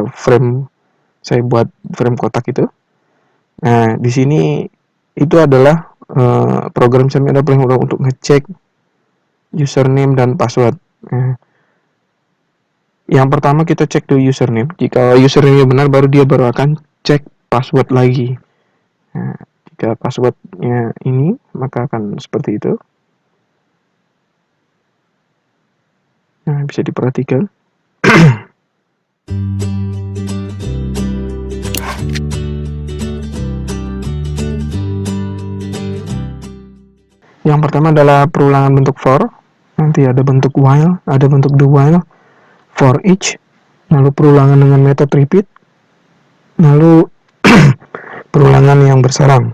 buat frame kotak itu. Nah, di sini itu adalah program semi ada untuk ngecek username dan password. Nah, yang pertama kita cek dulu username. Jika username benar, baru dia akan cek password lagi. Nah, jika passwordnya ini, maka akan seperti itu. Nah, bisa diperhatikan. Yang pertama adalah perulangan bentuk for. Nanti ada bentuk while, ada bentuk do while, for each, lalu perulangan dengan metode repeat, lalu perulangan yang bersarang.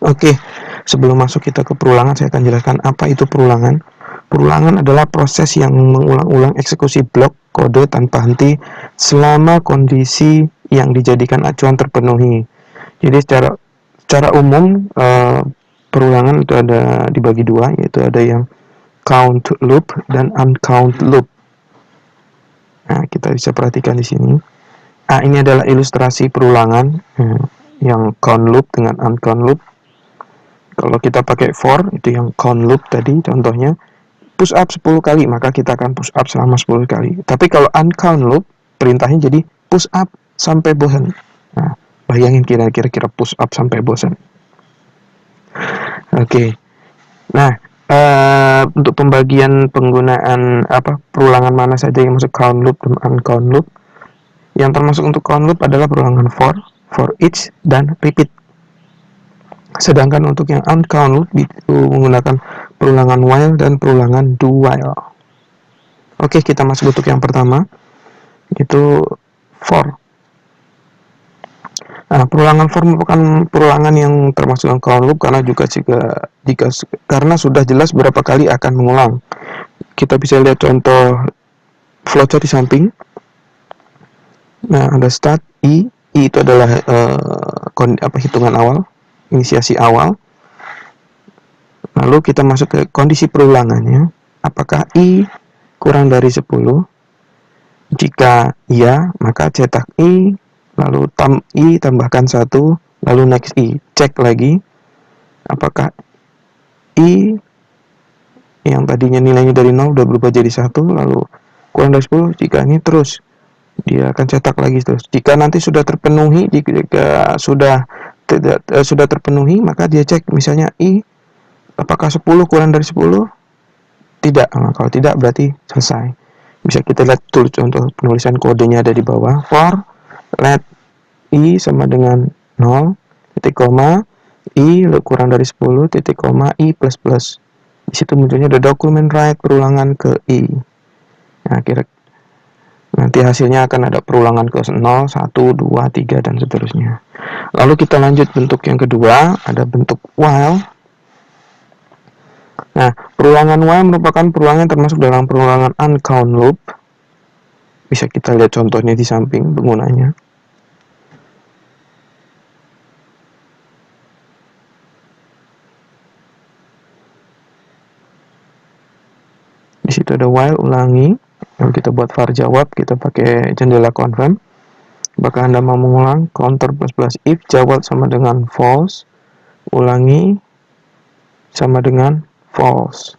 Oke, sebelum masuk kita ke perulangan, saya akan jelaskan apa itu perulangan. Perulangan adalah proses yang mengulang-ulang eksekusi blok kode tanpa henti selama kondisi yang dijadikan acuan terpenuhi. Jadi secara umum perulangan itu ada dibagi dua, yaitu ada yang count loop dan uncount loop. Nah, kita bisa perhatikan di sini. Ini adalah ilustrasi perulangan yang count loop dengan uncount loop. Kalau kita pakai for, itu yang count loop tadi, contohnya push up 10 kali, maka kita akan push up selama 10 kali. Tapi kalau uncount loop, perintahnya jadi push up sampai bosan. Nah, bayangin kira-kira push up sampai bosan. Oke. Nah, untuk pembagian penggunaan perulangan mana saja yang masuk count loop dan uncount loop. Yang termasuk untuk count loop adalah perulangan for each, dan repeat. Sedangkan untuk yang uncount loop itu menggunakan perulangan while dan perulangan do while. Oke, kita masuk untuk yang pertama, itu for. Nah, perulangan for merupakan perulangan yang termasuk yang count loop karena karena sudah jelas berapa kali akan mengulang. Kita bisa lihat contoh flowchart di samping. Nah, ada start I itu adalah hitungan awal, inisiasi awal. Lalu kita masuk ke kondisi perulangannya. Apakah I kurang dari 10? Jika iya, maka cetak I, lalu I tambahkan 1, lalu next I. Cek lagi, apakah I yang tadinya nilainya dari 0 udah berubah jadi 1, lalu kurang dari 10. Jika ini terus, dia akan cetak lagi terus. Jika nanti sudah terpenuhi, jika sudah terpenuhi, maka dia cek misalnya I apakah 10 kurang dari 10? Tidak. Nah, kalau tidak berarti selesai. Bisa kita lihat tulis contoh penulisan kodenya ada di bawah. For let I sama dengan 0, titik koma, I kurang dari 10, titik koma, I plus plus. Di situ munculnya ada document write perulangan ke I. Nah, nanti hasilnya akan ada perulangan ke 0, 1, 2, 3, dan seterusnya. Lalu kita lanjut bentuk yang kedua, ada bentuk while. Nah, perulangan while merupakan perulangan termasuk dalam perulangan uncount loop. Bisa kita lihat contohnya di samping penggunanya. Di situ ada while, ulangi. Lalu kita buat var jawab, kita pakai jendela confirm. Apakah Anda mau mengulang? Counter plus if jawab sama dengan false, ulangi sama dengan false.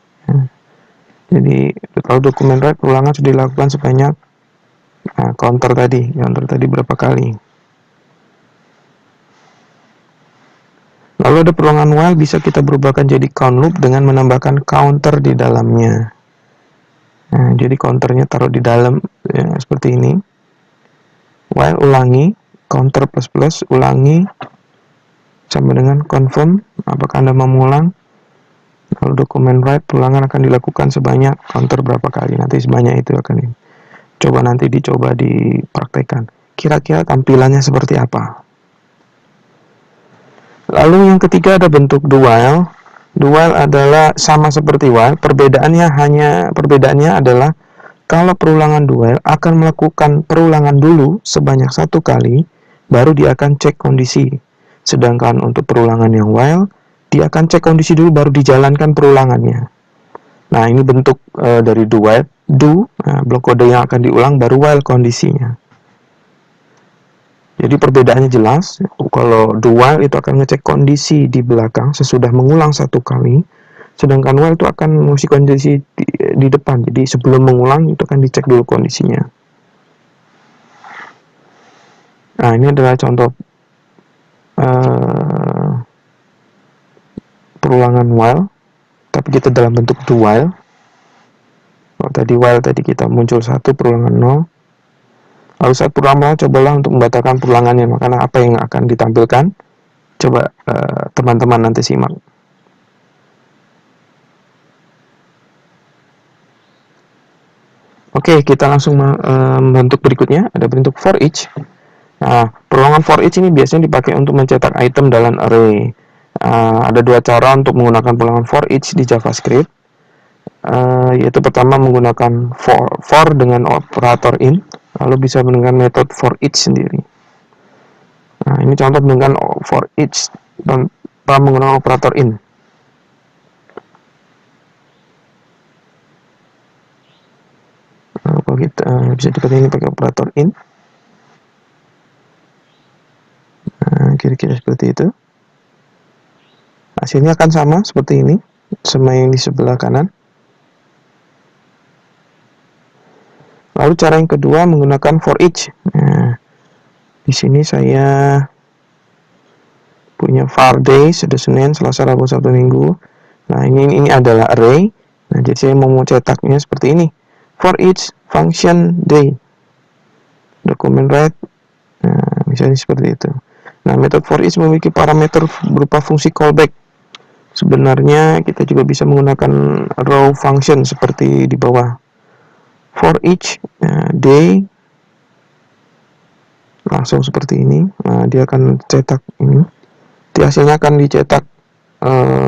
Jadi kalau dokumen write perulangan sudah dilakukan sebanyak counter tadi berapa kali. Lalu ada perulangan while, bisa kita berubahkan jadi count loop dengan menambahkan counter di dalamnya. Nah, jadi counternya taruh di dalam seperti ini. While ulangi, counter plus plus, ulangi sama dengan confirm, apakah Anda mau mengulang. Lalu dokumen write perulangan akan dilakukan sebanyak counter berapa kali, nanti sebanyak itu akan dicoba dipraktekkan. Kira-kira tampilannya seperti apa. Lalu yang ketiga ada bentuk do while. Do while adalah sama seperti while, perbedaannya adalah kalau perulangan do while akan melakukan perulangan dulu sebanyak 1 kali, baru dia akan cek kondisi. Sedangkan untuk perulangan yang while, dia akan cek kondisi dulu baru dijalankan perulangannya. Nah, ini bentuk dari do while. Do, blok kode yang akan diulang, baru while kondisinya. Jadi perbedaannya jelas. Kalau do while itu akan ngecek kondisi di belakang sesudah mengulang 1 kali. Sedangkan while itu akan mengisi kondisi di depan. Jadi sebelum mengulang itu akan dicek dulu kondisinya. Nah, ini adalah contoh perulangan while, tapi kita dalam bentuk do while. Kalau tadi while tadi kita muncul 1, perulangan 0. Lalu saat perulangan, cobalah untuk membatalkan perulangannya. Maka apa yang akan ditampilkan? Coba teman-teman nanti simak. Oke, kita langsung membentuk berikutnya. Ada bentuk for each. Nah, perulangan for each ini biasanya dipakai untuk mencetak item dalam array. Ada 2 cara untuk menggunakan perulangan for each di JavaScript. Yaitu pertama menggunakan for dengan operator in, lalu bisa menggunakan metode for each sendiri. Nah, ini contoh dengan for each tanpa menggunakan operator in. Nah, kalau kita bisa seperti ini pakai operator in. Nah, kira-kira seperti itu. Hasilnya akan sama seperti ini, sama yang di sebelah kanan. Lalu cara yang kedua menggunakan for each. Nah, di sini saya punya var days, ada Senin, Selasa, Rabu, Sabtu, Minggu. Nah, ini adalah array. Nah, jadi saya mau cetaknya seperti ini. For each function day. Document write. Nah, misalnya seperti itu. Nah, metode for each memiliki parameter berupa fungsi callback. Sebenarnya kita juga bisa menggunakan row function seperti di bawah. For each day, langsung seperti ini. Nah, dia akan cetak ini. Hasilnya akan dicetak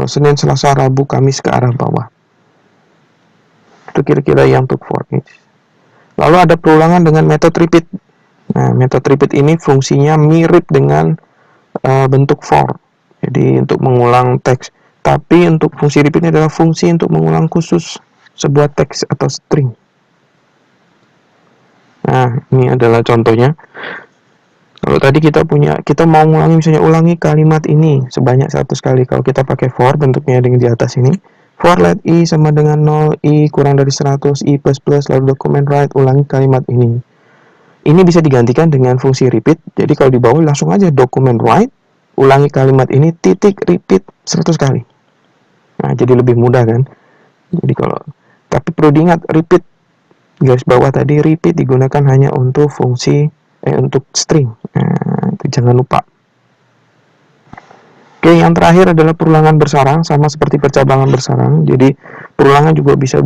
Senin, Selasa, Rabu, Kamis ke arah bawah. Itu kira-kira yang untuk for each. Lalu ada perulangan dengan metode repeat. Nah, metode repeat ini fungsinya mirip dengan bentuk for. Jadi untuk mengulang teks. Tapi untuk fungsi repeat ini adalah fungsi untuk mengulang khusus sebuah teks atau string. Nah, ini adalah contohnya. Kalau tadi kita mau mengulangi, misalnya ulangi kalimat ini sebanyak 100 kali. Kalau kita pakai for, bentuknya dengan di atas ini. For let i sama dengan 0, i kurang dari 100, i plus plus, lalu document write, ulangi kalimat ini. Ini bisa digantikan dengan fungsi repeat. Jadi kalau di bawah langsung aja document write, ulangi kalimat ini, titik, repeat 100 kali. Nah, jadi lebih mudah kan. Jadi tapi perlu diingat, repeat garis bawah tadi, repeat digunakan hanya untuk fungsi untuk string. Nah, itu jangan lupa. Oke, yang terakhir adalah perulangan bersarang, sama seperti percabangan bersarang. Jadi perulangan juga bisa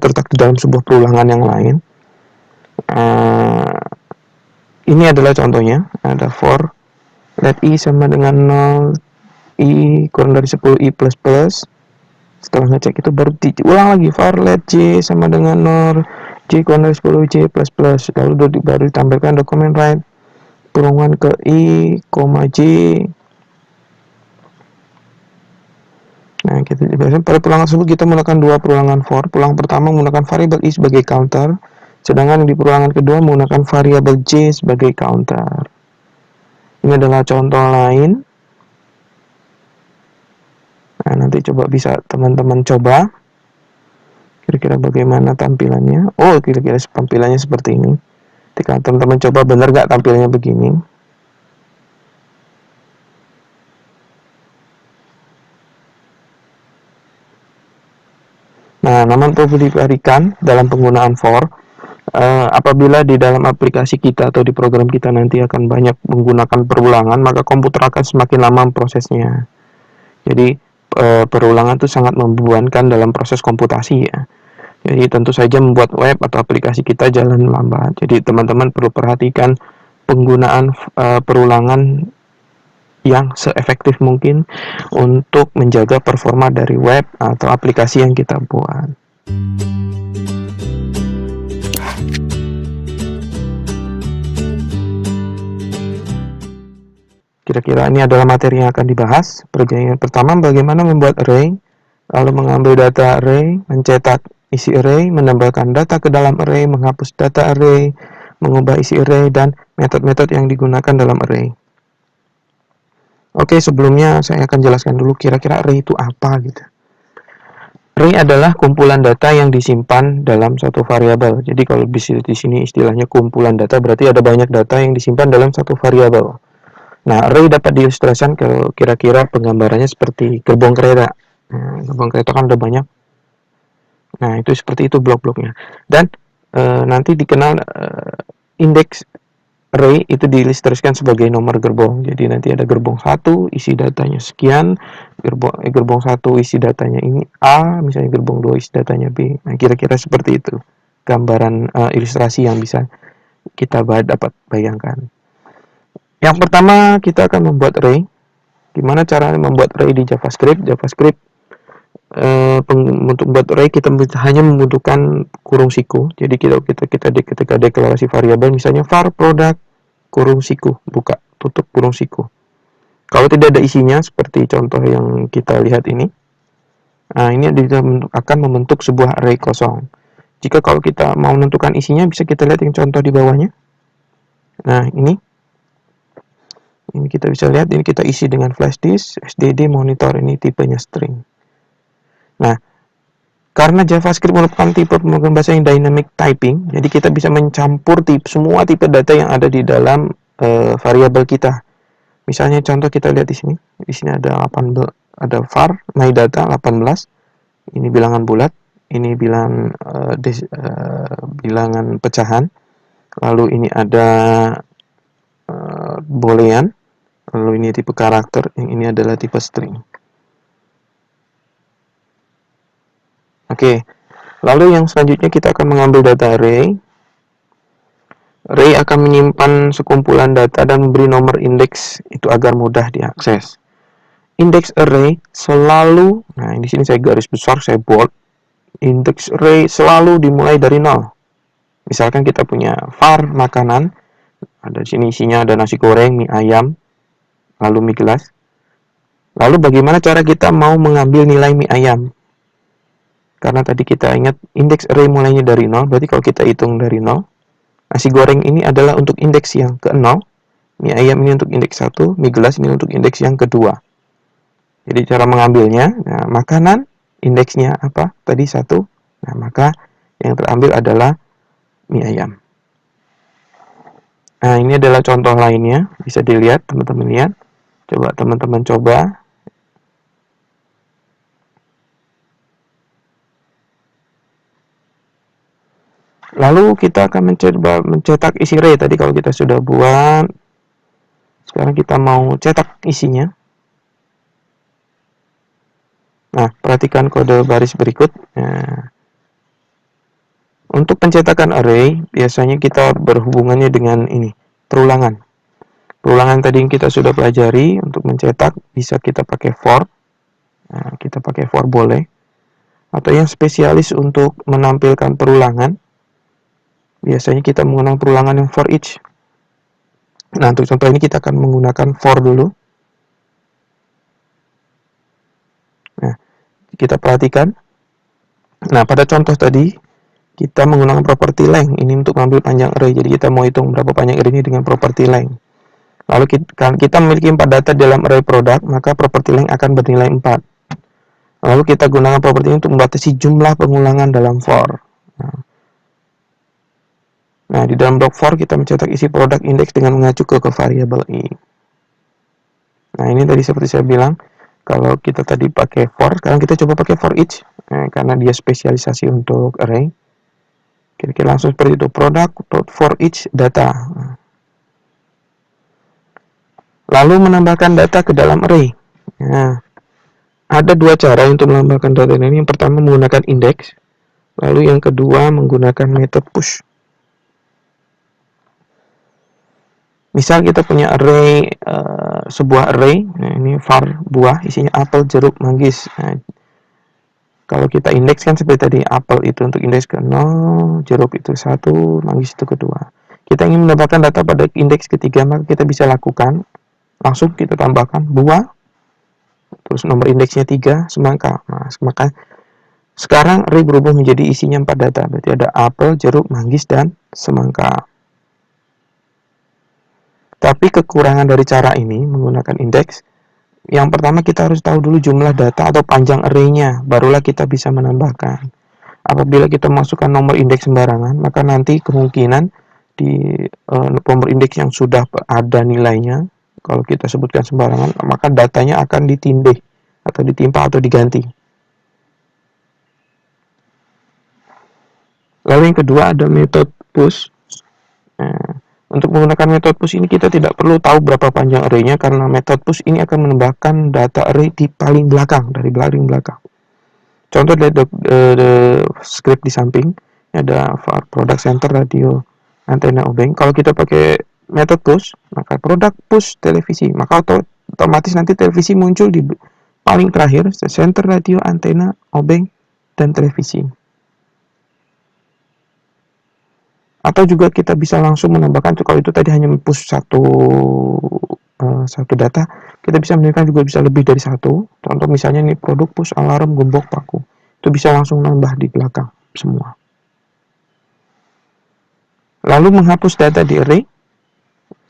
terletak di dalam sebuah perulangan yang lain. Ini adalah contohnya. Ada for let i sama dengan 0, i kurang dari 10, i plus plus. Setelah ngecek itu baru diulang lagi. For let j sama dengan 0, j kurang dari 10, j plus plus. Lalu baru ditampilkan document write perulangan ke i, j. Nah, pada perulangan tersebut kita menggunakan 2 perulangan for. Perulangan pertama menggunakan variabel i sebagai counter, sedangkan di perulangan kedua menggunakan variabel j sebagai counter. Ini adalah contoh lain. Nah, nanti coba bisa teman-teman coba. Kira-kira bagaimana tampilannya? Oh, kira-kira tampilannya seperti ini. Ketika teman-teman coba, benar nggak tampilannya begini? Nah, namun perlu diperhatikan dalam penggunaan for, apabila di dalam aplikasi kita atau di program kita nanti akan banyak menggunakan perulangan, maka komputer akan semakin lama prosesnya. Jadi perulangan itu sangat membebankan dalam proses komputasi ya. Jadi tentu saja membuat web atau aplikasi kita jalan lambat. Jadi teman-teman perlu perhatikan penggunaan perulangan yang seefektif mungkin untuk menjaga performa dari web atau aplikasi yang kita buat. Kira-kira ini adalah materi yang akan dibahas. Pertanyaan pertama, bagaimana membuat array, lalu mengambil data array, mencetak isi array, menambahkan data ke dalam array, menghapus data array, mengubah isi array, dan metode-metode yang digunakan dalam array. Oke, sebelumnya saya akan jelaskan dulu kira-kira array itu apa gitu. Array adalah kumpulan data yang disimpan dalam satu variabel. Jadi kalau di sini istilahnya kumpulan data, berarti ada banyak data yang disimpan dalam satu variabel. Nah, array dapat diilustrasikan ke kira-kira penggambarannya seperti gerbong kereta. Nah, gerbong kereta kan ada banyak. Nah, itu seperti itu blok-bloknya. Dan nanti dikenal indeks array itu diilustrasikan sebagai nomor gerbong. Jadi nanti ada gerbong 1 isi datanya sekian, gerbong 1 isi datanya ini A, misalnya gerbong 2 isi datanya B. Nah, kira-kira seperti itu gambaran ilustrasi yang bisa kita dapat bayangkan. Yang pertama kita akan membuat array. Gimana cara membuat array di JavaScript? Untuk membuat array kita hanya membutuhkan kurung siku. Jadi ketika deklarasi variabel misalnya var product kurung siku, buka tutup kurung siku. Kalau tidak ada isinya seperti contoh yang kita lihat ini, nah ini akan membentuk sebuah array kosong. Jika kalau kita mau menentukan isinya, bisa kita lihat yang contoh di bawahnya. Nah ini kita bisa lihat, ini kita isi dengan flash disk, SSD, monitor, ini tipenya string. Nah, karena JavaScript merupakan tipe pemrograman bahasa yang dynamic typing, jadi kita bisa mencampur semua tipe data yang ada di dalam variabel kita. Misalnya contoh kita lihat di sini. Di sini ada var my data 18. Ini bilangan bulat, ini bilangan pecahan. Lalu ini ada boolean. Lalu ini tipe karakter, yang ini adalah tipe string. Oke, lalu yang selanjutnya kita akan mengambil data array. Array akan menyimpan sekumpulan data dan memberi nomor indeks itu agar mudah diakses. Indeks array selalu, nah di sini saya garis besar, saya bold. Indeks array selalu dimulai dari 0. Misalkan kita punya var makanan, ada di sini isinya ada nasi goreng, mie ayam, lalu mie gelas. Lalu bagaimana cara kita mau mengambil nilai mie ayam? Karena tadi kita ingat indeks array mulainya dari 0, berarti kalau kita hitung dari 0, nasi goreng ini adalah untuk indeks yang ke-0, mie ayam ini untuk indeks 1, mie gelas ini untuk indeks yang kedua. Jadi cara mengambilnya, nah, makanan indeksnya apa? Tadi 1, nah maka yang terambil adalah mie ayam. Nah ini adalah contoh lainnya, bisa dilihat teman-teman lihat. Coba teman-teman coba. Lalu kita akan mencetak isi array. Tadi kalau kita sudah buat, sekarang kita mau cetak isinya. Nah, perhatikan kode baris berikut. Nah, untuk pencetakan array, biasanya kita berhubungannya dengan ini, perulangan. Perulangan tadi yang kita sudah pelajari, untuk mencetak bisa kita pakai for. Nah, kita pakai for boleh. Atau yang spesialis untuk menampilkan perulangan, biasanya kita menggunakan perulangan yang for each. Nah, untuk contoh ini kita akan menggunakan for dulu. Nah, kita perhatikan. Nah, pada contoh tadi, kita menggunakan property length. Ini untuk mengambil panjang array. Jadi kita mau hitung berapa panjang array ini dengan property length. Lalu kita memiliki 4 data dalam array product, maka property length akan bernilai 4. Lalu kita gunakan property ini untuk membatasi jumlah pengulangan dalam for. Nah, di dalam blok for kita mencetak isi product index dengan mengacu ke variabel i. Nah, ini tadi seperti saya bilang, kalau kita tadi pakai for, sekarang kita coba pakai for each, karena dia spesialisasi untuk array. Kira-kira langsung seperti itu, product.for each data. Lalu menambahkan data ke dalam array. Nah, ada 2 cara untuk menambahkan data ini. Yang pertama menggunakan index, lalu yang kedua menggunakan method push. Misal kita punya array, sebuah array, nah ini var buah, isinya apel, jeruk, manggis. Nah, kalau kita indeks kan seperti tadi, apel itu untuk indeks ke-0, jeruk itu 1, manggis itu kedua. Kita ingin mendapatkan data pada indeks ketiga, maka kita bisa lakukan, langsung kita tambahkan buah, terus nomor indeksnya 3, semangka. Nah, maka sekarang array berubah menjadi isinya 4 data, berarti ada apel, jeruk, manggis, dan semangka. Tapi kekurangan dari cara ini menggunakan indeks, Yang pertama kita harus tahu dulu jumlah data atau panjang array-nya, barulah kita bisa menambahkan. Apabila kita masukkan nomor indeks sembarangan, maka nanti kemungkinan di nomor indeks yang sudah ada nilainya, kalau kita sebutkan sembarangan, maka datanya akan ditindih atau ditimpa atau diganti. Lalu yang kedua ada metode push. Nah, untuk menggunakan metode push ini kita tidak perlu tahu berapa panjang array-nya karena metode push ini akan menambahkan data array di paling belakang, dari paling belakang. Contoh dari script di samping ada var product center radio antena obeng. Kalau kita pakai metode push, maka product push televisi, maka otomatis nanti televisi muncul di paling terakhir, center radio antena obeng dan televisi. Atau juga kita bisa langsung menambahkan, kalau itu tadi hanya push satu data, kita bisa menambahkan juga bisa lebih dari satu. Contoh misalnya nih produk push alarm gembok paku, itu bisa langsung nambah di belakang semua. Lalu menghapus data di array,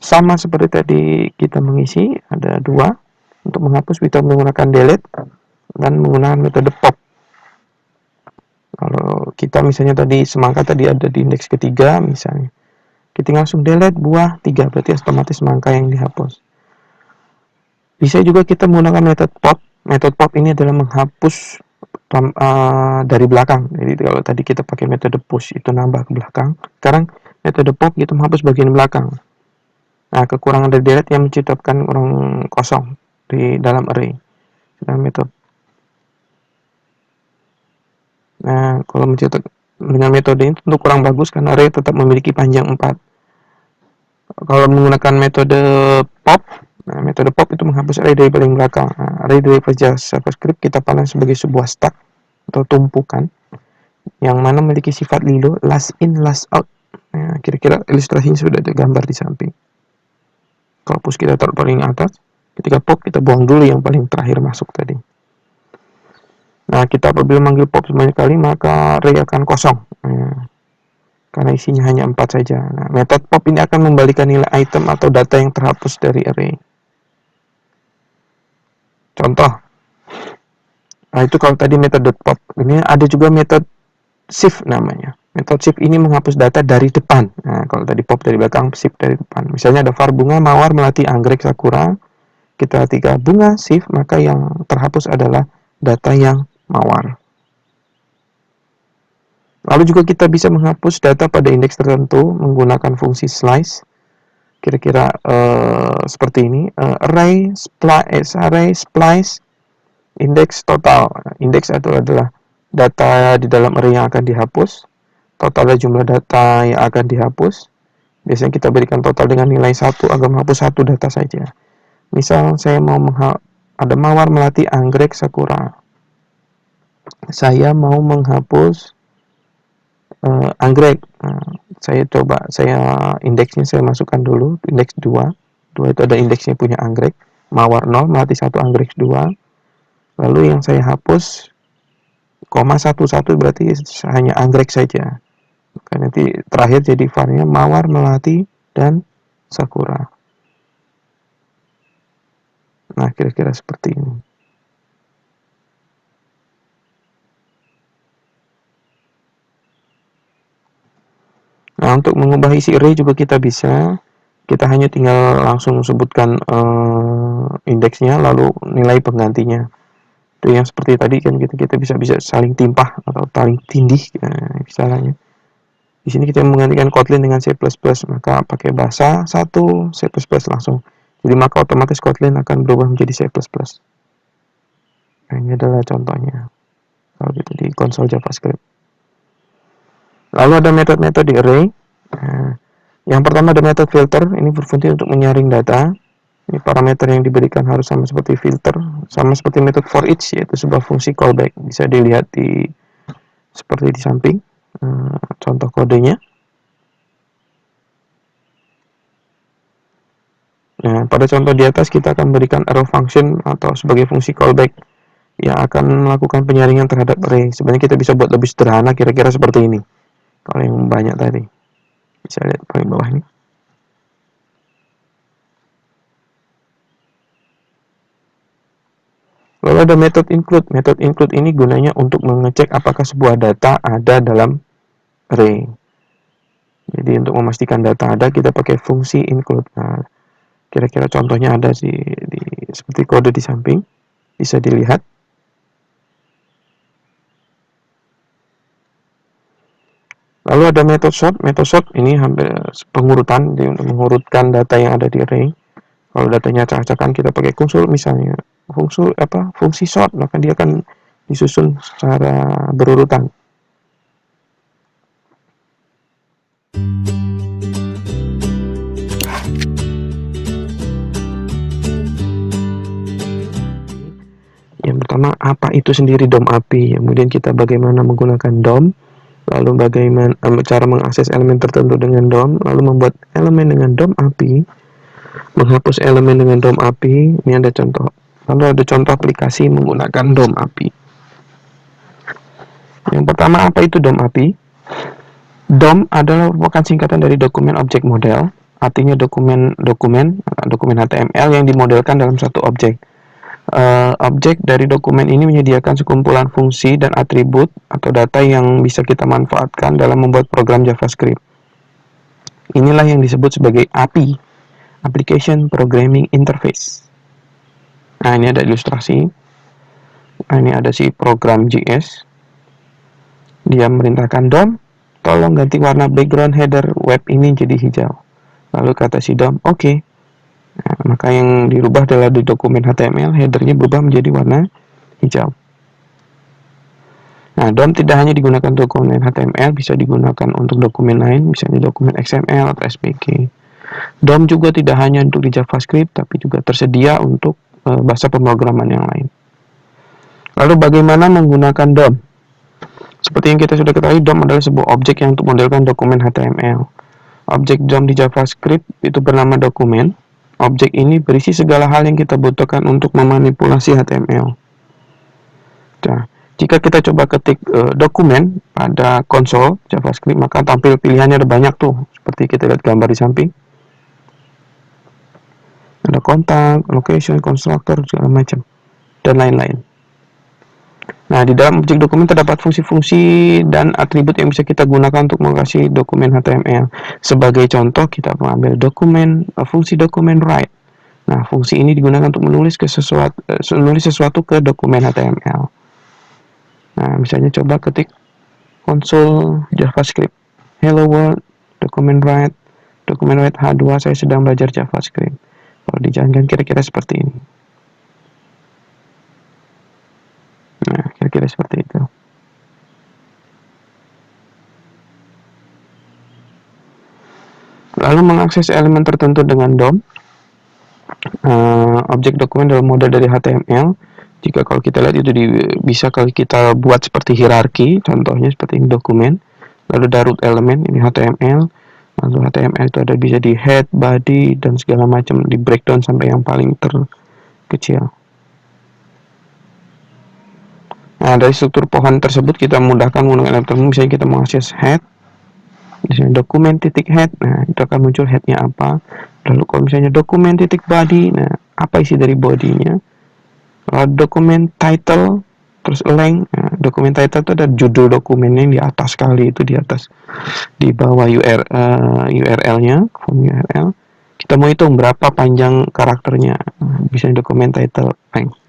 sama seperti tadi kita mengisi, ada dua. Untuk menghapus kita menggunakan delete dan menggunakan metode pop. Kalau kita misalnya tadi semangka tadi ada di indeks ketiga misalnya, kita langsung delete buah 3, berarti otomatis semangka yang dihapus. Bisa juga kita menggunakan metode pop. Metode pop ini adalah menghapus dari belakang. Jadi kalau tadi kita pakai metode push itu nambah ke belakang, sekarang metode pop itu menghapus bagian belakang. Nah, kekurangan dari delete yang menciptakan ruang kosong di dalam array. Nah, kalau dengan metode ini tentu kurang bagus karena array tetap memiliki panjang 4. Kalau menggunakan metode pop, nah, metode pop itu menghapus array dari paling belakang. Nah, array dari JavaScript kita pandang sebagai sebuah stack atau tumpukan yang mana memiliki sifat lilo, last in, last out. Nah, kira-kira ilustrasinya sudah ada gambar di samping. Kalau push kita taruh paling atas, ketika pop kita buang dulu yang paling terakhir masuk tadi. Nah, kita apabila manggil pop sebanyak kali, maka array akan kosong. Nah, karena isinya hanya 4 saja. Nah, metode pop ini akan membalikan nilai item atau data yang terhapus dari array. Contoh. Nah, itu kalau tadi metode pop. Ini ada juga metode shift namanya. Metode shift ini menghapus data dari depan. Nah, kalau tadi pop dari belakang, shift dari depan. Misalnya ada var bunga, mawar, melati, anggrek, sakura. Kita ketika bunga shift, maka yang terhapus adalah data yang mawar. Lalu juga kita bisa menghapus data pada indeks tertentu menggunakan fungsi slice. Kira-kira seperti ini. Array, splice, indeks, total. Indeks itu adalah data di dalam array yang akan dihapus. Totalnya jumlah data yang akan dihapus. Biasanya kita berikan total dengan nilai 1 agar menghapus satu data saja. Misal saya mau ada mawar, melati, anggrek, sakura. Saya mau menghapus anggrek. Saya indeksnya saya masukkan dulu, indeks 2. 2 itu ada indeksnya punya anggrek. Mawar 0, melati 1, anggrek 2. Lalu yang saya hapus, koma 11 berarti hanya anggrek saja. Nanti terakhir jadi varnya mawar, melati, dan sakura. Nah, kira-kira seperti ini. Nah, untuk mengubah isi array juga kita bisa. Kita hanya tinggal langsung sebutkan indeksnya, lalu nilai penggantinya. Itu yang seperti tadi kan kita bisa saling timpah atau saling tindih misalnya. Di sini kita menggantikan Kotlin dengan C++, maka pakai bahasa 1 C++ langsung. Jadi maka otomatis Kotlin akan berubah menjadi C++. Nah, ini adalah contohnya. Kalau gitu di konsol JavaScript. Lalu ada metode-metode di array. Nah, yang pertama ada metode filter. Ini berfungsi untuk menyaring data. Ini parameter yang diberikan harus sama seperti filter, sama seperti metode for each, yaitu sebuah fungsi callback. Bisa dilihat seperti di samping. Contoh kodenya. Nah, pada contoh di atas kita akan berikan arrow function atau sebagai fungsi callback yang akan melakukan penyaringan terhadap array. Sebenarnya kita bisa buat lebih sederhana, kira-kira seperti ini. Kalau yang banyak tadi. Bisa lihat paling bawah ini. Lalu ada method include. Method include ini gunanya untuk mengecek apakah sebuah data ada dalam array. Jadi untuk memastikan data ada, kita pakai fungsi include. Nah, kira-kira contohnya ada seperti kode di samping, bisa dilihat. Lalu ada method sort. Method sort ini hampir pengurutan, jadi untuk mengurutkan data yang ada di array. Kalau datanya acak-acakan, kita pakai konsul misalnya. Fungsi sort, maka dia akan disusun secara berurutan. Yang pertama, apa itu sendiri DOM API? Kemudian kita bagaimana menggunakan DOM, lalu bagaimana cara mengakses elemen tertentu dengan DOM, lalu membuat elemen dengan DOM API, menghapus elemen dengan DOM API. Ini ada contoh. Lalu ada contoh aplikasi menggunakan DOM API. Yang pertama, apa itu DOM API? DOM adalah merupakan singkatan dari dokumen objek model, artinya dokumen HTML yang dimodelkan dalam satu objek. Objek dari dokumen ini menyediakan sekumpulan fungsi dan atribut atau data yang bisa kita manfaatkan dalam membuat program JavaScript. Inilah yang disebut sebagai API, Application Programming Interface. Nah, ini ada ilustrasi. Nah, ini ada si program JS. Dia merintahkan DOM, tolong ganti warna background header web ini jadi hijau. Lalu kata si DOM, oke. Nah, maka yang dirubah adalah di dokumen HTML, headernya berubah menjadi warna hijau. Nah, DOM tidak hanya digunakan untuk dokumen HTML, bisa digunakan untuk dokumen lain, misalnya dokumen XML atau SVG. DOM juga tidak hanya untuk di JavaScript, tapi juga tersedia untuk bahasa pemrograman yang lain. Lalu bagaimana menggunakan DOM? Seperti yang kita sudah ketahui, DOM adalah sebuah objek yang untuk modelkan dokumen HTML. Objek DOM di JavaScript itu bernama dokumen. Objek ini berisi segala hal yang kita butuhkan untuk memanipulasi HTML. Nah, jika kita coba ketik dokumen pada konsol JavaScript, maka tampil pilihannya ada banyak tuh. Seperti kita lihat gambar di samping. Ada kontak, location, constructor, segala macam, dan lain-lain. Nah, di dalam objek dokumen terdapat fungsi-fungsi dan atribut yang bisa kita gunakan untuk mengkasih dokumen HTML. Sebagai contoh, kita mengambil fungsi dokumen write. Nah, fungsi ini digunakan untuk menulis sesuatu ke dokumen HTML. Nah, misalnya coba ketik konsol JavaScript. Hello world, dokumen write H2, saya sedang belajar JavaScript. Kalau dijalankan kira-kira seperti ini. Nah, kira-kira seperti itu. Lalu mengakses elemen tertentu dengan DOM. Objek dokumen dalam model dari HTML. Jika kalau kita lihat itu bisa kalau kita buat seperti hierarki, contohnya seperti ini dokumen. Lalu ada root elemen, ini HTML. Lalu HTML itu ada bisa di head, body, dan segala macam, di breakdown sampai yang paling terkecil. Nah, dari struktur pohon tersebut kita mudahkan menggunakan elemen. Misalnya kita mengakses head, misalnya dokumen titik head, nah itu akan muncul headnya apa. Lalu kalau misalnya dokumen titik body, nah apa isi dari bodinya. Dokumen title, terus length. Nah, dokumen title itu ada judul dokumennya yang di atas sekali, itu di atas, di bawah URL-nya, form URL. Kita mau hitung berapa panjang karakternya, bisa dokumen title length.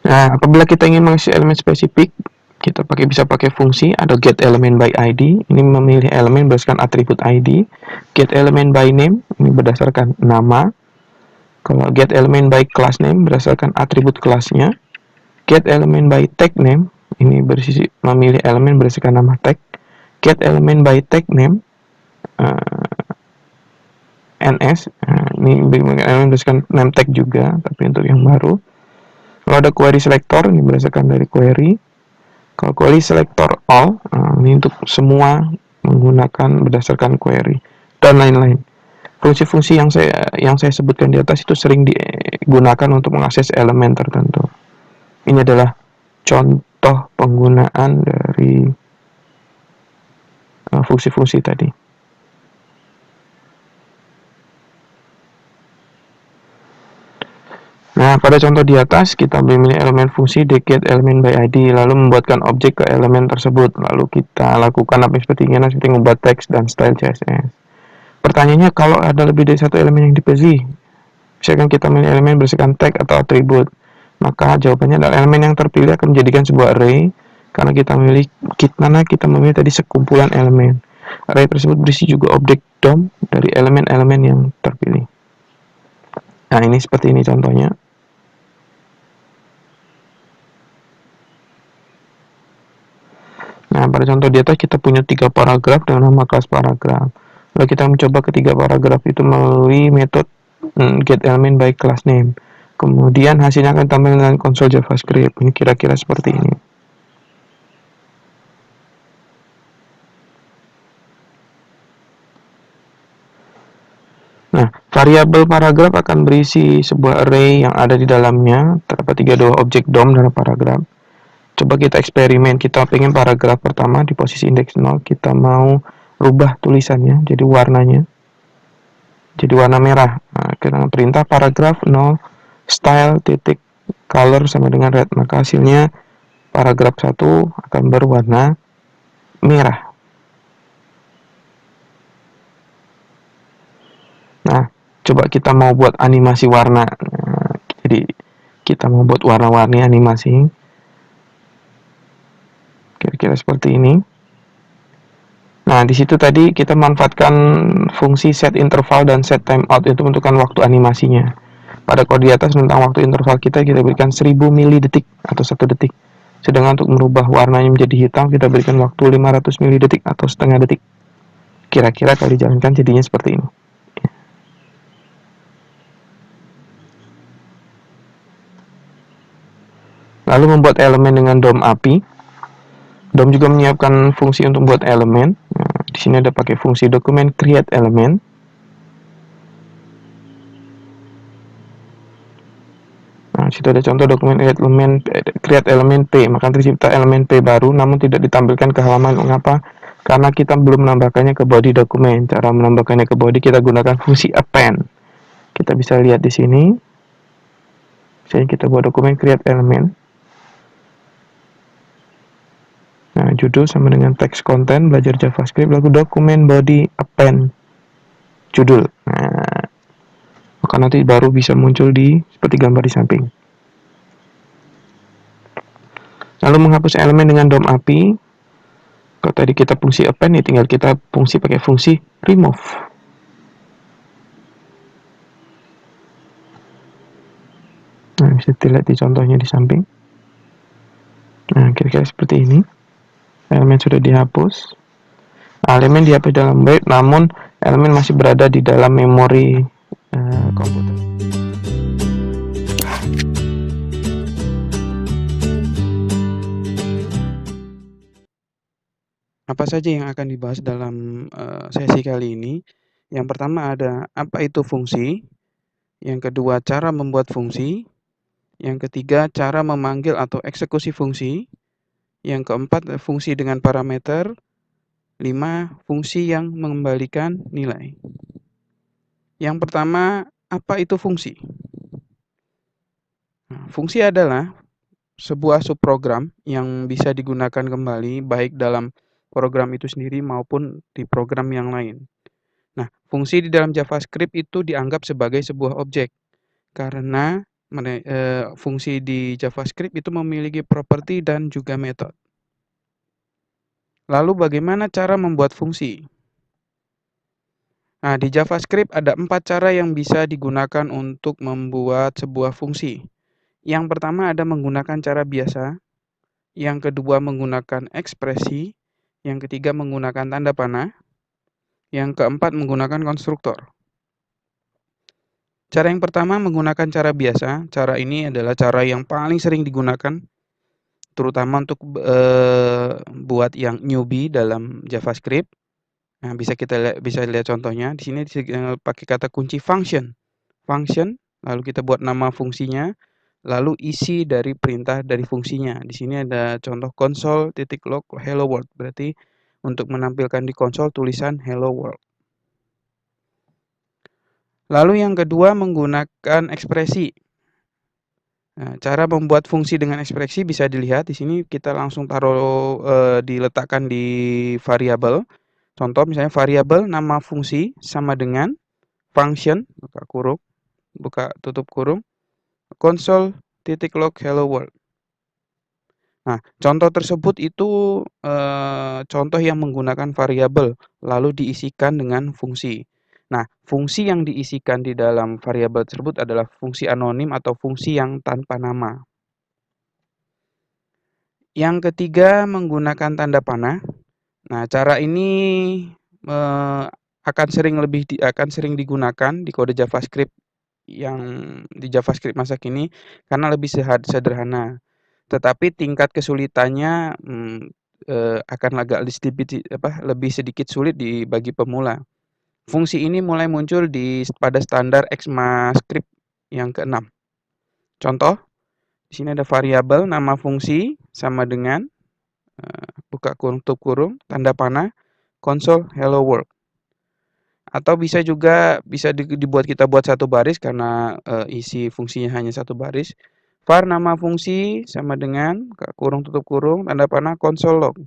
Nah, apabila kita ingin mengisi elemen spesifik, kita bisa pakai fungsi, ada get element by ID, ini memilih elemen berdasarkan atribut ID. Get element by name, ini berdasarkan nama. Kalau get element by class name, berdasarkan atribut kelasnya. Get element by tag name, ini memilih elemen berdasarkan nama tag. Get element by tag name, NS, ini elemen berdasarkan name tag juga, tapi untuk yang baru. Kalau ada query selector, ini berdasarkan dari query. Kalau query selector all, ini untuk semua menggunakan berdasarkan query, dan lain-lain. Fungsi-fungsi yang saya sebutkan di atas itu sering digunakan untuk mengakses elemen tertentu. Ini adalah contoh penggunaan dari fungsi-fungsi tadi. Nah, pada contoh di atas, kita memilih elemen fungsi get elemen by ID, lalu membuatkan objek ke elemen tersebut. Lalu kita lakukan apa seperti ini, seperti membuat teks dan style CSS. Pertanyaannya, kalau ada lebih dari satu elemen yang dipilih, misalkan kita memilih elemen berdasarkan tag atau atribut, maka jawabannya adalah elemen yang terpilih akan menjadikan sebuah array, karena kita memilih tadi sekumpulan elemen. Array tersebut berisi juga objek DOM dari elemen-elemen yang terpilih. Nah, ini seperti ini contohnya. Nah, pada contoh di atas kita punya 3 paragraf dengan nama kelas paragraf. Lalu kita mencoba ketiga paragraf itu melalui metode get element by class name. Kemudian hasilnya akan tampil dengan konsol JavaScript. Ini kira-kira seperti ini. Nah, variabel paragraf akan berisi sebuah array yang ada di dalamnya. Terdapat 3 objek DOM dalam paragraf. Coba kita eksperimen, kita pengen paragraf pertama di posisi indeks 0, kita mau rubah tulisannya jadi warnanya, jadi warna merah. Nah, kita perintah paragraf 0 style titik color sama dengan red, maka hasilnya paragraf 1 akan berwarna merah. Nah, coba kita mau buat animasi warna. Nah, jadi kita mau buat warna-warni animasi. Kira-kira seperti ini. Nah, di situ tadi kita manfaatkan fungsi set interval dan set timeout itu menentukan waktu animasinya. Pada kode di atas tentang waktu interval kita berikan 1000 milidetik atau 1 detik. Sedangkan untuk merubah warnanya menjadi hitam kita berikan waktu 500 milidetik atau setengah detik. Kira-kira kalau dijalankan jadinya seperti ini. Lalu membuat elemen dengan DOM API. DOM juga menyiapkan fungsi untuk membuat elemen. Nah, di sini ada pakai fungsi dokumen create element. Nah, situ ada contoh dokumen create element P, maka tercipta elemen P baru namun tidak ditampilkan ke halaman. Mengapa? Karena kita belum menambahkannya ke body dokumen. Cara menambahkannya ke body kita gunakan fungsi append. Kita bisa lihat di sini. Misalnya kita buat dokumen create element. Nah, judul sama dengan teks konten belajar JavaScript, lalu dokumen body append judul. Nah, maka nanti baru bisa muncul di seperti gambar di samping. Lalu menghapus elemen dengan DOM API. Kalau tadi kita fungsi append, ya tinggal kita fungsi pakai fungsi remove. Nah, bisa dilihat di contohnya di samping. Nah, kira-kira seperti ini. Elemen sudah dihapus. Nah, elemen dihapus dalam web, namun elemen masih berada di dalam memori komputer. Apa saja yang akan dibahas dalam sesi kali ini? Yang pertama ada apa itu fungsi, yang kedua cara membuat fungsi, yang ketiga cara memanggil atau eksekusi fungsi, yang keempat fungsi dengan parameter, 5 fungsi yang mengembalikan nilai. Yang pertama, apa itu fungsi? Nah, fungsi adalah sebuah subprogram yang bisa digunakan kembali baik dalam program itu sendiri maupun di program yang lain. Nah, fungsi di dalam JavaScript itu dianggap sebagai sebuah objek karena fungsi di JavaScript itu memiliki properti dan juga metode. Lalu bagaimana cara membuat fungsi? Nah, di JavaScript ada 4 cara yang bisa digunakan untuk membuat sebuah fungsi. Yang pertama ada menggunakan cara biasa, yang kedua menggunakan ekspresi, yang ketiga menggunakan tanda panah, yang keempat menggunakan konstruktor. Cara yang pertama menggunakan cara biasa. Cara ini adalah cara yang paling sering digunakan, terutama untuk buat yang newbie dalam JavaScript. Nah, bisa lihat contohnya. Di sini pakai kata kunci function. Function, lalu kita buat nama fungsinya, lalu isi dari perintah dari fungsinya. Di sini ada contoh console.log hello world. Berarti untuk menampilkan di konsol tulisan hello world. Lalu yang kedua menggunakan ekspresi. Nah, cara membuat fungsi dengan ekspresi bisa dilihat di sini kita langsung taruh diletakkan di variabel. Contoh misalnya variabel nama fungsi sama dengan function buka kurung, buka tutup kurung, console.log hello world. Nah, contoh tersebut itu contoh yang menggunakan variabel lalu diisikan dengan fungsi. Nah, fungsi yang diisikan di dalam variabel tersebut adalah fungsi anonim atau fungsi yang tanpa nama. Yang ketiga menggunakan tanda panah. Nah, cara ini akan sering digunakan di kode JavaScript yang di JavaScript masa kini karena lebih sederhana. Tetapi tingkat kesulitannya akan lebih sedikit sulit bagi pemula. Fungsi ini mulai muncul pada standar ECMAScript yang ke-6. Contoh, di sini ada variabel nama fungsi sama dengan buka kurung tutup kurung tanda panah console hello world. Atau bisa juga kita buat satu baris karena isi fungsinya hanya satu baris. Var nama fungsi sama dengan buka kurung tutup kurung tanda panah console log.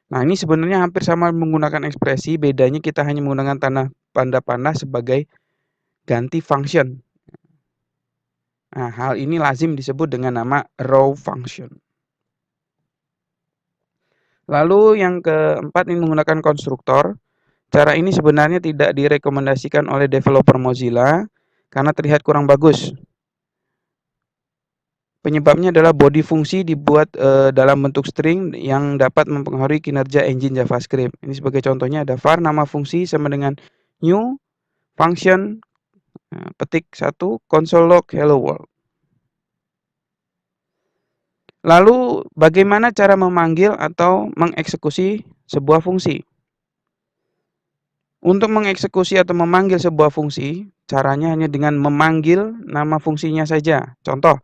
Nah, ini sebenarnya hampir sama menggunakan ekspresi, bedanya kita hanya menggunakan tanda panah sebagai ganti function. Nah, hal ini lazim disebut dengan nama row function. Lalu yang keempat ini menggunakan konstruktor. Cara ini sebenarnya tidak direkomendasikan oleh developer Mozilla karena terlihat kurang bagus. Penyebabnya adalah body fungsi dibuat dalam bentuk string yang dapat mempengaruhi kinerja engine JavaScript. Ini sebagai contohnya ada var nama fungsi sama dengan new function petik 1 console log hello world. Lalu bagaimana cara memanggil atau mengeksekusi sebuah fungsi? Untuk mengeksekusi atau memanggil sebuah fungsi, caranya hanya dengan memanggil nama fungsinya saja. Contoh,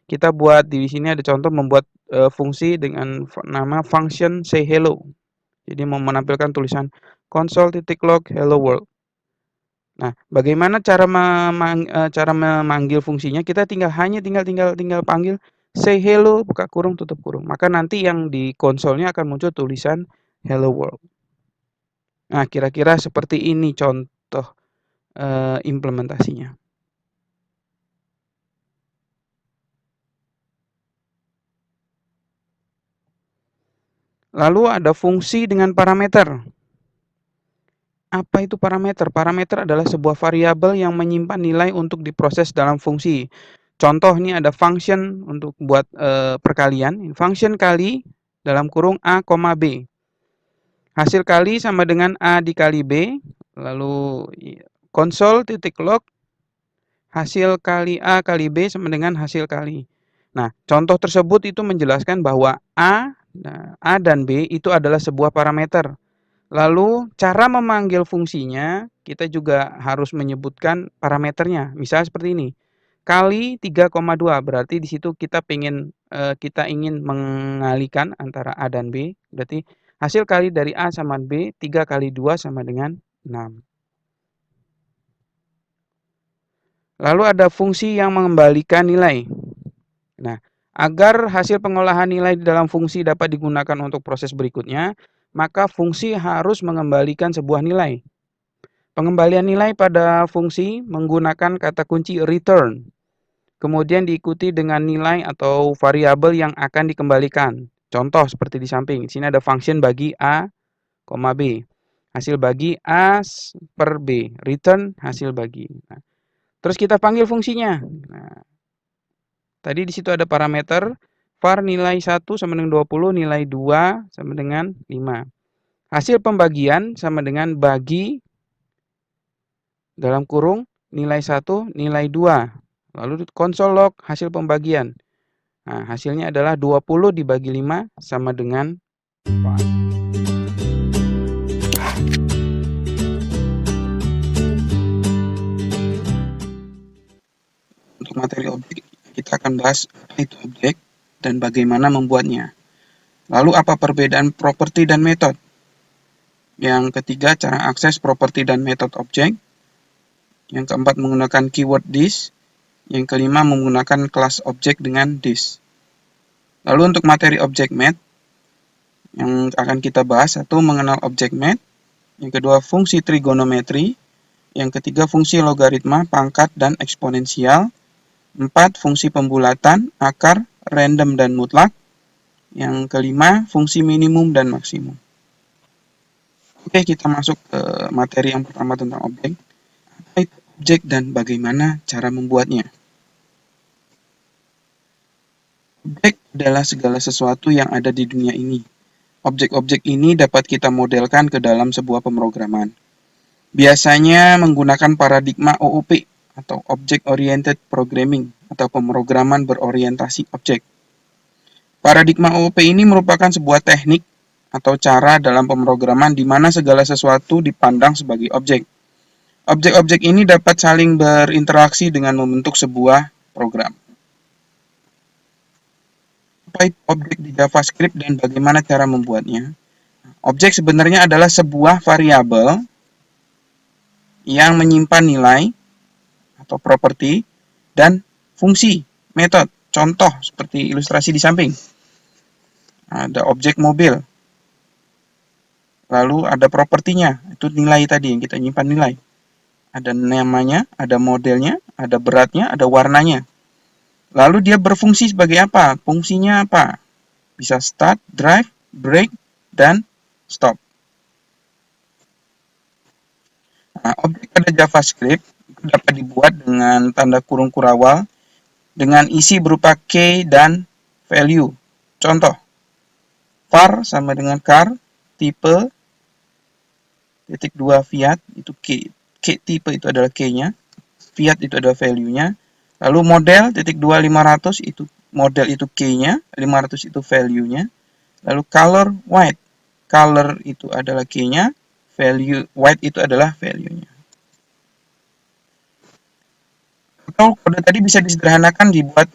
kita buat di sini ada contoh membuat fungsi dengan nama function say hello. Jadi mau menampilkan tulisan console.log hello world. Nah, bagaimana cara memanggil fungsinya? Kita tinggal panggil say hello buka kurung tutup kurung. Maka nanti yang di konsolnya akan muncul tulisan hello world. Nah, kira-kira seperti ini contoh implementasinya. Lalu ada fungsi dengan parameter. Apa itu parameter? Parameter adalah sebuah variabel yang menyimpan nilai untuk diproses dalam fungsi. Contoh ini ada function untuk buat perkalian. Function kali dalam kurung A, B. Hasil kali sama dengan A dikali B. Lalu console.log hasil kali A kali B sama dengan hasil kali. Nah, contoh tersebut itu menjelaskan bahwa A dan B itu adalah sebuah parameter. Lalu cara memanggil fungsinya kita juga harus menyebutkan parameternya. Misalnya seperti ini. Kali 3,2 berarti di situ kita ingin mengalihkan antara A dan B. Berarti hasil kali dari A sama B 3 kali 2 sama dengan 6. Lalu ada fungsi yang mengembalikan nilai. Nah, agar hasil pengolahan nilai di dalam fungsi dapat digunakan untuk proses berikutnya, maka fungsi harus mengembalikan sebuah nilai. Pengembalian nilai pada fungsi menggunakan kata kunci return. Kemudian diikuti dengan nilai atau variabel yang akan dikembalikan. Contoh seperti di samping. Di sini ada function bagi A, B. Hasil bagi A per B. Return hasil bagi. Nah, terus kita panggil fungsinya. Nah, tadi di situ ada parameter var nilai 1 sama dengan 20, nilai 2 sama dengan 5. Hasil pembagian sama dengan bagi dalam kurung nilai 1, nilai 2. Lalu console log hasil pembagian. Nah, hasilnya adalah 20 dibagi 5 sama dengan 4. Untuk materi objek, kita akan bahas apa itu objek dan bagaimana membuatnya. Lalu apa perbedaan properti dan metode? Yang ketiga, cara akses properti dan metode objek. Yang keempat, menggunakan keyword this. Yang kelima, menggunakan kelas objek dengan this. Lalu untuk materi object method yang akan kita bahas, satu, mengenal object method, yang kedua, fungsi trigonometri, yang ketiga, fungsi logaritma, pangkat, dan eksponensial, 4, fungsi pembulatan, akar, random, dan mutlak, yang kelima, fungsi minimum dan maksimum. Oke, kita masuk ke materi yang pertama tentang objek. Apa itu objek dan bagaimana cara membuatnya? Objek adalah segala sesuatu yang ada di dunia ini. Objek-objek ini dapat kita modelkan ke dalam sebuah pemrograman. Biasanya menggunakan paradigma OOP atau Object Oriented Programming atau pemrograman berorientasi objek. Paradigma OOP ini merupakan sebuah teknik atau cara dalam pemrograman di mana segala sesuatu dipandang sebagai objek. Objek-objek ini dapat saling berinteraksi dengan membentuk sebuah program. Apa itu objek di JavaScript dan bagaimana cara membuatnya? Objek sebenarnya adalah sebuah variabel yang menyimpan nilai atau properti dan fungsi, metode. Contoh seperti ilustrasi di samping. Ada objek mobil. Lalu ada propertinya, itu nilai tadi yang kita nyimpan nilai. Ada namanya, ada modelnya, ada beratnya, ada warnanya. Lalu dia berfungsi sebagai apa? Fungsinya apa? Bisa start, drive, break, dan stop. Nah, objek pada JavaScript dapat dibuat dengan tanda kurung kurawal dengan isi berupa key dan value. Contoh, var sama dengan car, tipe, titik 2 Fiat, itu key, tipe itu adalah key-nya, Fiat itu adalah value-nya, lalu model, titik 2 500, itu model itu key-nya, 500 itu value-nya, lalu color, white, color itu adalah key-nya, value, white itu adalah value-nya. Atau kode tadi bisa disederhanakan dibuat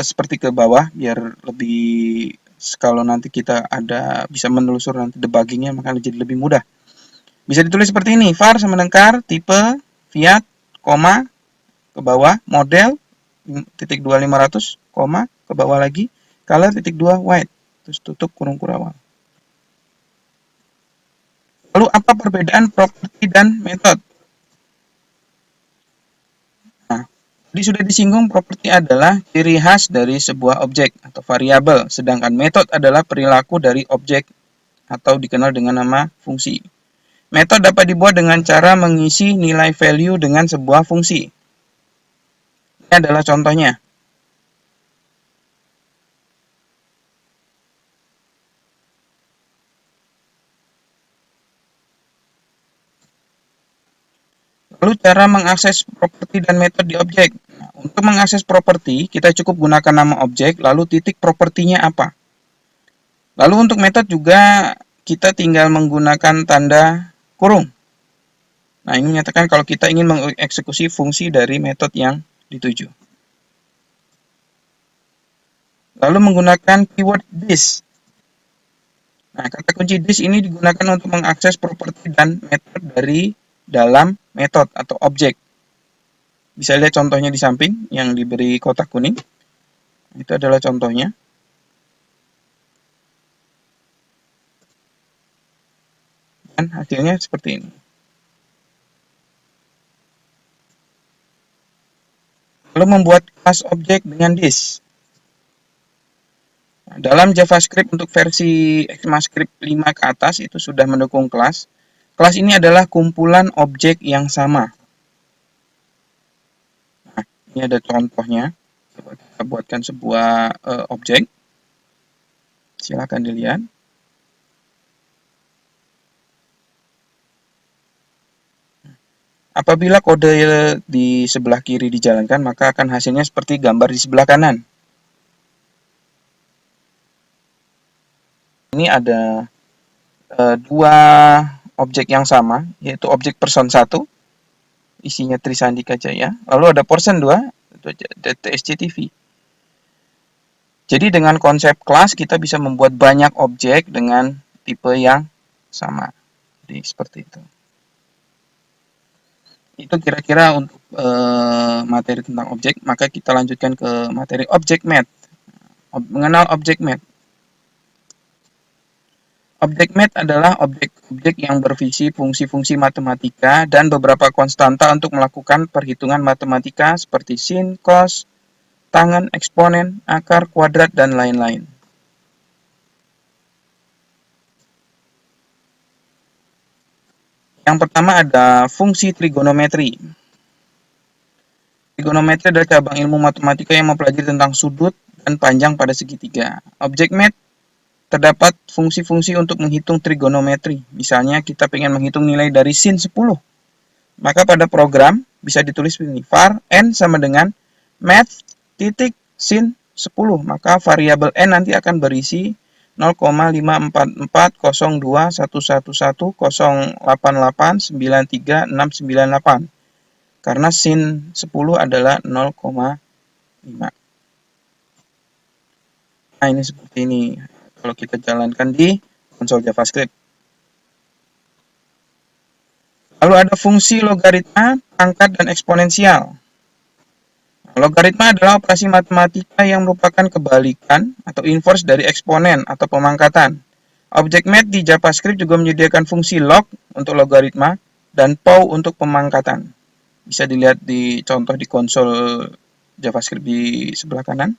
seperti ke bawah biar lebih, kalau nanti kita ada bisa menelusur nanti debuggingnya maka jadi lebih mudah. Bisa ditulis seperti ini, var sama dengan car, tipe, Fiat, koma, ke bawah, model, titik 2500, koma, ke bawah lagi, color, titik 2 white, terus tutup kurung kurawal. Lalu apa perbedaan properti dan metode? Tadi sudah disinggung, properti adalah ciri khas dari sebuah objek atau variabel, sedangkan metode adalah perilaku dari objek atau dikenal dengan nama fungsi. Metode dapat dibuat dengan cara mengisi nilai value dengan sebuah fungsi. Ini adalah contohnya. Lalu cara mengakses properti dan metode di objek. Nah, untuk mengakses properti, kita cukup gunakan nama objek, lalu titik propertinya apa. Lalu untuk metode juga kita tinggal menggunakan tanda kurung. Nah, ini menyatakan kalau kita ingin mengeksekusi fungsi dari metode yang dituju. Lalu menggunakan keyword this. Nah, kata kunci this ini digunakan untuk mengakses properti dan metode dari dalam metode atau objek. Bisa lihat contohnya di samping yang diberi kotak kuning. Itu adalah contohnya. Dan hasilnya seperti ini. Lalu membuat kelas objek dengan this. Nah, dalam JavaScript untuk versi ECMAScript 5 ke atas itu sudah mendukung kelas. Kelas ini adalah kumpulan objek yang sama. Nah, ini ada contohnya. Coba kita buatkan sebuah objek. Silakan dilihat. Apabila kode di sebelah kiri dijalankan, maka akan hasilnya seperti gambar di sebelah kanan. Ini ada dua objek yang sama, yaitu objek person 1, isinya Trisandika Jaya, lalu ada person 2, itu TSCTV. Jadi dengan konsep kelas kita bisa membuat banyak objek dengan tipe yang sama. Jadi seperti itu. Itu kira-kira untuk materi tentang objek. Maka kita lanjutkan ke materi object map. Mengenal object map. Object map adalah objek-objek yang berisi fungsi-fungsi matematika dan beberapa konstanta untuk melakukan perhitungan matematika seperti sin, cos, tangen, eksponen, akar, kuadrat, dan lain-lain. Yang pertama ada fungsi trigonometri. Trigonometri adalah cabang ilmu matematika yang mempelajari tentang sudut dan panjang pada segitiga. Object map terdapat fungsi-fungsi untuk menghitung trigonometri. Misalnya kita ingin menghitung nilai dari sin 10. Maka pada program bisa ditulis begini, var n sama dengan math titik sin 10. Maka variabel n nanti akan berisi 0,544011108893698 karena sin 10 adalah 0,5. Nah, ini seperti ini kalau kita jalankan di konsol JavaScript. Lalu ada fungsi logaritma, pangkat, dan eksponensial. Logaritma adalah operasi matematika yang merupakan kebalikan atau inverse dari eksponen atau pemangkatan. Object map di JavaScript juga menyediakan fungsi log untuk logaritma dan pow untuk pemangkatan. Bisa dilihat di contoh di konsol JavaScript di sebelah kanan.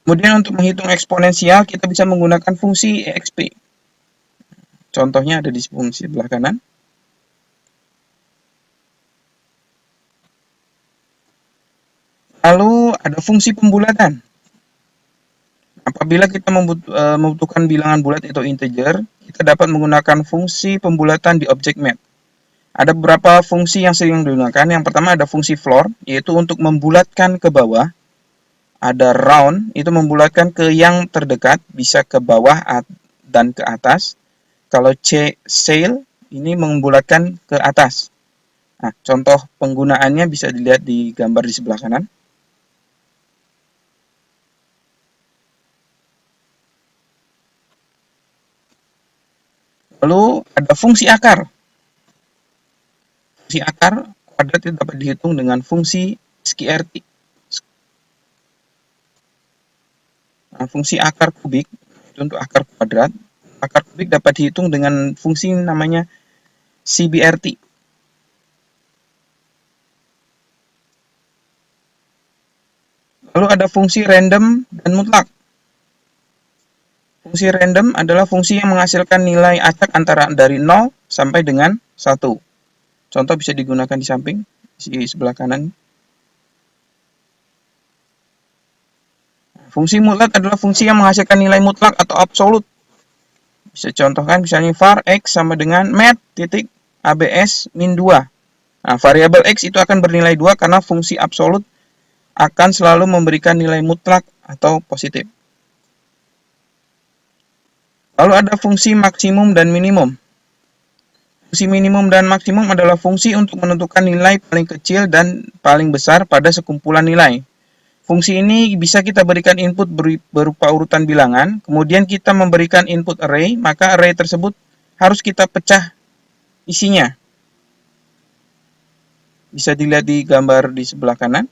Kemudian untuk menghitung eksponensial kita bisa menggunakan fungsi exp. Contohnya ada di fungsi sebelah kanan. Lalu ada fungsi pembulatan. Apabila kita membutuhkan bilangan bulat atau integer, kita dapat menggunakan fungsi pembulatan di object map. Ada beberapa fungsi yang sering digunakan. Yang pertama ada fungsi floor, yaitu untuk membulatkan ke bawah. Ada round, itu membulatkan ke yang terdekat, bisa ke bawah dan ke atas. Kalau scale, ini membulatkan ke atas. Nah, contoh penggunaannya bisa dilihat di gambar di sebelah kanan. Lalu ada fungsi akar. Fungsi akar kuadrat itu dapat dihitung dengan fungsi SQRT. Nah, fungsi akar kubik itu untuk akar kuadrat. Akar kubik dapat dihitung dengan fungsi namanya CBRT. Lalu ada fungsi random dan mutlak. Fungsi random adalah fungsi yang menghasilkan nilai acak antara dari 0 sampai dengan 1. Contoh bisa digunakan di samping, di sebelah kanan. Fungsi mutlak adalah fungsi yang menghasilkan nilai mutlak atau absolut. Bisa contohkan misalnya var x sama dengan math titik abs min 2. Nah, variabel x itu akan bernilai 2 karena fungsi absolut akan selalu memberikan nilai mutlak atau positif. Lalu ada fungsi maksimum dan minimum. Fungsi minimum dan maksimum adalah fungsi untuk menentukan nilai paling kecil dan paling besar pada sekumpulan nilai. Fungsi ini bisa kita berikan input berupa urutan bilangan, kemudian kita memberikan input array, maka array tersebut harus kita pecah isinya. Bisa dilihat di gambar di sebelah kanan.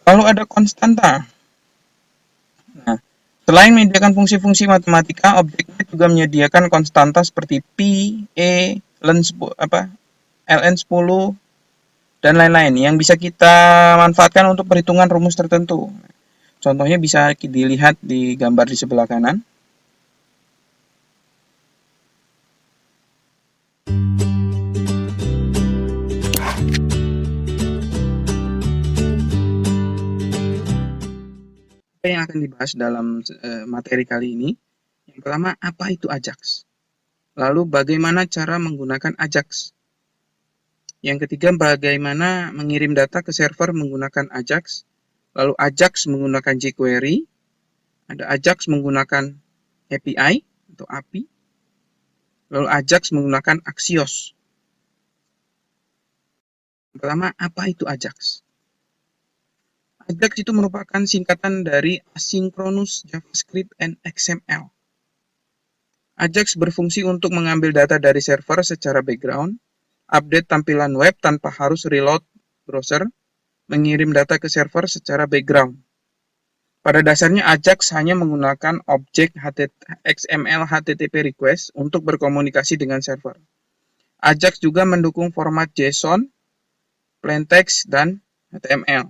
Lalu ada konstanta. Nah, selain menyediakan fungsi-fungsi matematika, objeknya juga menyediakan konstanta seperti pi, e, ln10, dan lain-lain yang bisa kita manfaatkan untuk perhitungan rumus tertentu. Contohnya bisa dilihat di gambar di sebelah kanan. Apa yang akan dibahas dalam materi kali ini? Yang pertama, apa itu Ajax? Lalu bagaimana cara menggunakan Ajax? Yang ketiga, bagaimana mengirim data ke server menggunakan Ajax? Lalu Ajax menggunakan jQuery. Ada Ajax menggunakan API atau API. Lalu Ajax menggunakan Axios. Pertama, apa itu Ajax? Ajax itu merupakan singkatan dari Asynchronous JavaScript and XML. Ajax berfungsi untuk mengambil data dari server secara background, update tampilan web tanpa harus reload browser, mengirim data ke server secara background. Pada dasarnya Ajax hanya menggunakan objek XML HTTP request untuk berkomunikasi dengan server. Ajax juga mendukung format JSON, plaintext, dan HTML.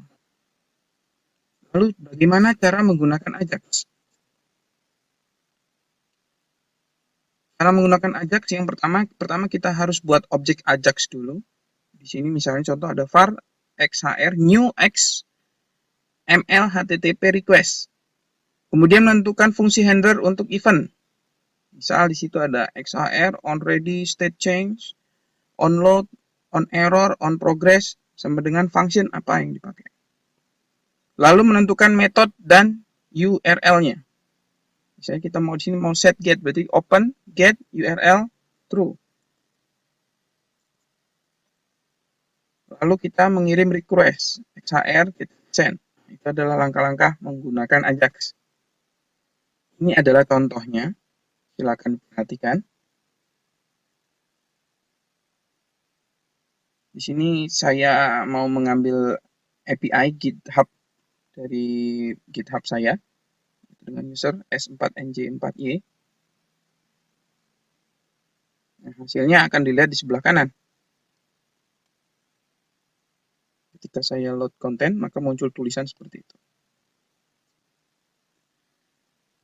Lalu bagaimana cara menggunakan Ajax? Cara menggunakan Ajax yang pertama kita harus buat objek Ajax dulu. Di sini misalnya contoh ada var xhr new xml http request. Kemudian menentukan fungsi handler untuk event. Misal di situ ada xhr on ready state change, on load, on error, on progress sama dengan function apa yang dipakai. Lalu menentukan metode dan URL-nya. Misalnya kita mau di sini mau set get, berarti open get URL true. Lalu kita mengirim request xhr kita send. Itu adalah langkah-langkah menggunakan Ajax. Ini adalah contohnya. Silakan perhatikan. Di sini saya mau mengambil API GitHub dari GitHub saya dengan user S4NJ4Y. Nah, hasilnya akan dilihat di sebelah kanan. Ketika saya load konten, maka muncul tulisan seperti itu.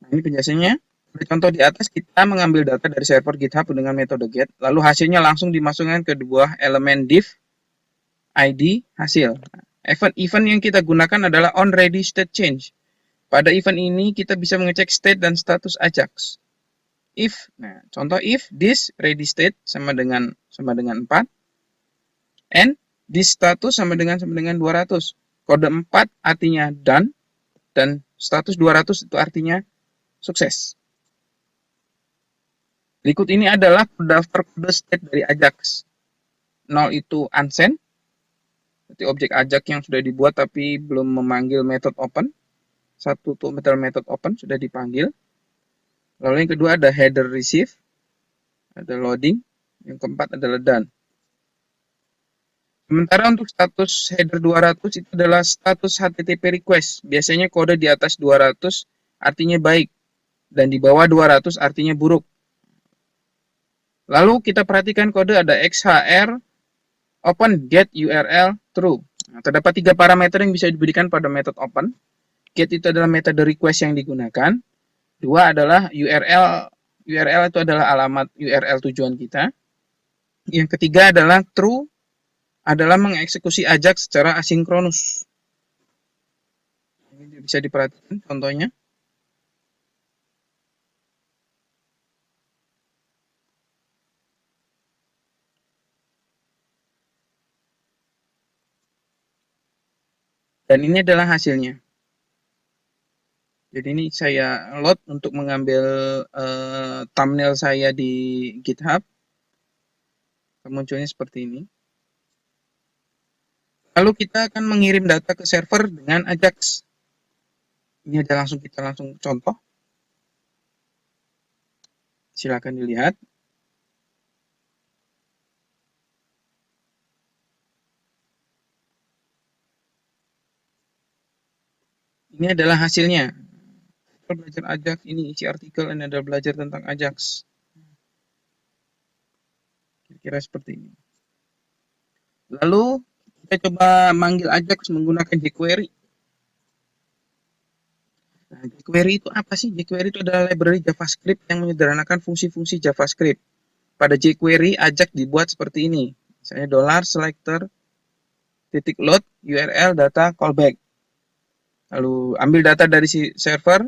Nah, ini penjelasannya. Pada contoh di atas, kita mengambil data dari server GitHub dengan metode get, lalu hasilnya langsung dimasukkan ke dua elemen div ID hasil. Event yang kita gunakan adalah onReady state change. Pada event ini kita bisa mengecek state dan status Ajax. If, nah contoh if this ready state sama dengan 4 and this status sama dengan 200. Kode 4 artinya done dan status 200 itu artinya sukses. Berikut ini adalah daftar kode state dari Ajax. 0 itu unsend. Berarti objek Ajax yang sudah dibuat tapi belum memanggil method open. 1 itu method open sudah dipanggil. Lalu yang kedua ada header receive, ada loading. Yang keempat adalah done. Sementara untuk status header 200 itu adalah status HTTP request. Biasanya kode di atas 200 artinya baik dan di bawah 200 artinya buruk. Lalu kita perhatikan kode ada xhr open get URL true. Nah, terdapat 3 parameter yang bisa diberikan pada metode open. Get itu adalah metode request yang digunakan. 2 adalah URL itu adalah alamat URL tujuan kita. Yang ketiga adalah true adalah mengeksekusi Ajax secara asinkronus. Ini bisa diperhatikan contohnya. Dan ini adalah hasilnya. Jadi ini saya load untuk mengambil thumbnail saya di GitHub. Munculnya seperti ini. Lalu kita akan mengirim data ke server dengan Ajax. Ini ada kita langsung contoh. Silakan dilihat. Ini adalah hasilnya. Belajar Ajax, ini isi artikel, ini adalah belajar tentang Ajax. Kira-kira seperti ini. Lalu kita coba manggil Ajax menggunakan jQuery. Nah, jQuery itu apa sih? jQuery itu adalah library JavaScript yang menyederhanakan fungsi-fungsi JavaScript. Pada jQuery, Ajax dibuat seperti ini. Misalnya $selector .load URL data callback. Lalu ambil data dari si server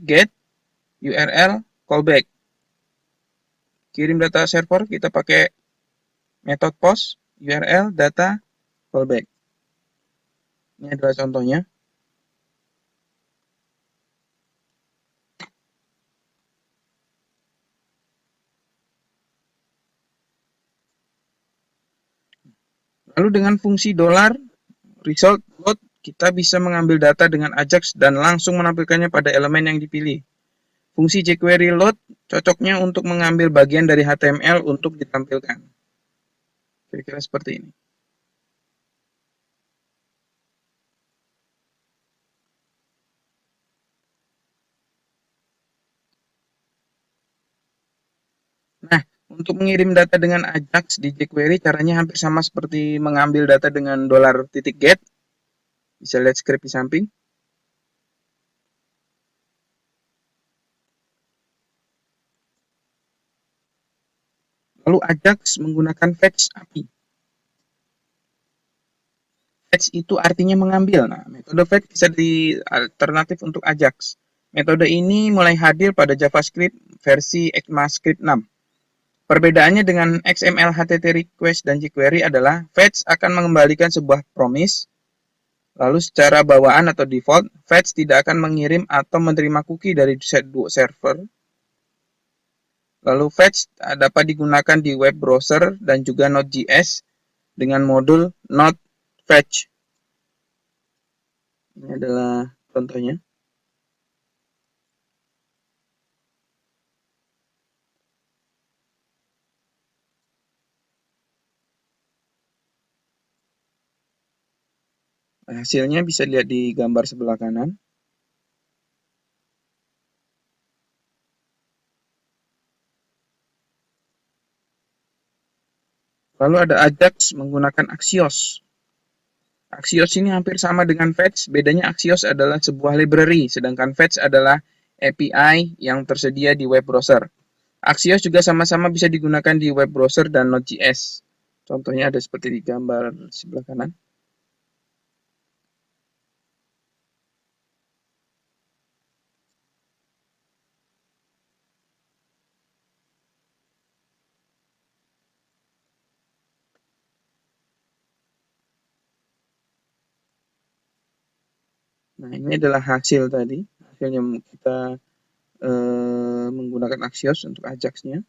$get URL callback. Kirim data server, kita pakai metode post URL data callback. Ini adalah contohnya. Lalu dengan fungsi $result load, kita bisa mengambil data dengan Ajax dan langsung menampilkannya pada elemen yang dipilih. Fungsi jQuery load cocoknya untuk mengambil bagian dari HTML untuk ditampilkan. Kira-kira seperti ini. Nah, untuk mengirim data dengan Ajax di jQuery caranya hampir sama seperti mengambil data dengan $.get. Bisa lihat script di samping. Lalu Ajax menggunakan fetch API. Fetch itu artinya mengambil. Nah, metode fetch bisa di alternatif untuk Ajax. Metode ini mulai hadir pada JavaScript versi ECMAScript 6. Perbedaannya dengan XML HTTP request dan jQuery adalah fetch akan mengembalikan sebuah promise. Lalu secara bawaan atau default, fetch tidak akan mengirim atau menerima cookie dari server. Lalu fetch dapat digunakan di web browser dan juga Node.js dengan modul Node Fetch. Ini adalah contohnya. Hasilnya bisa dilihat di gambar sebelah kanan. Lalu ada Ajax menggunakan Axios. Axios ini hampir sama dengan Fetch, bedanya Axios adalah sebuah library, sedangkan Fetch adalah API yang tersedia di web browser. Axios juga sama-sama bisa digunakan di web browser dan Node.js. Contohnya ada seperti di gambar sebelah kanan. Nah, ini adalah hasil tadi, hasil yang kita menggunakan Axios untuk Ajax-nya.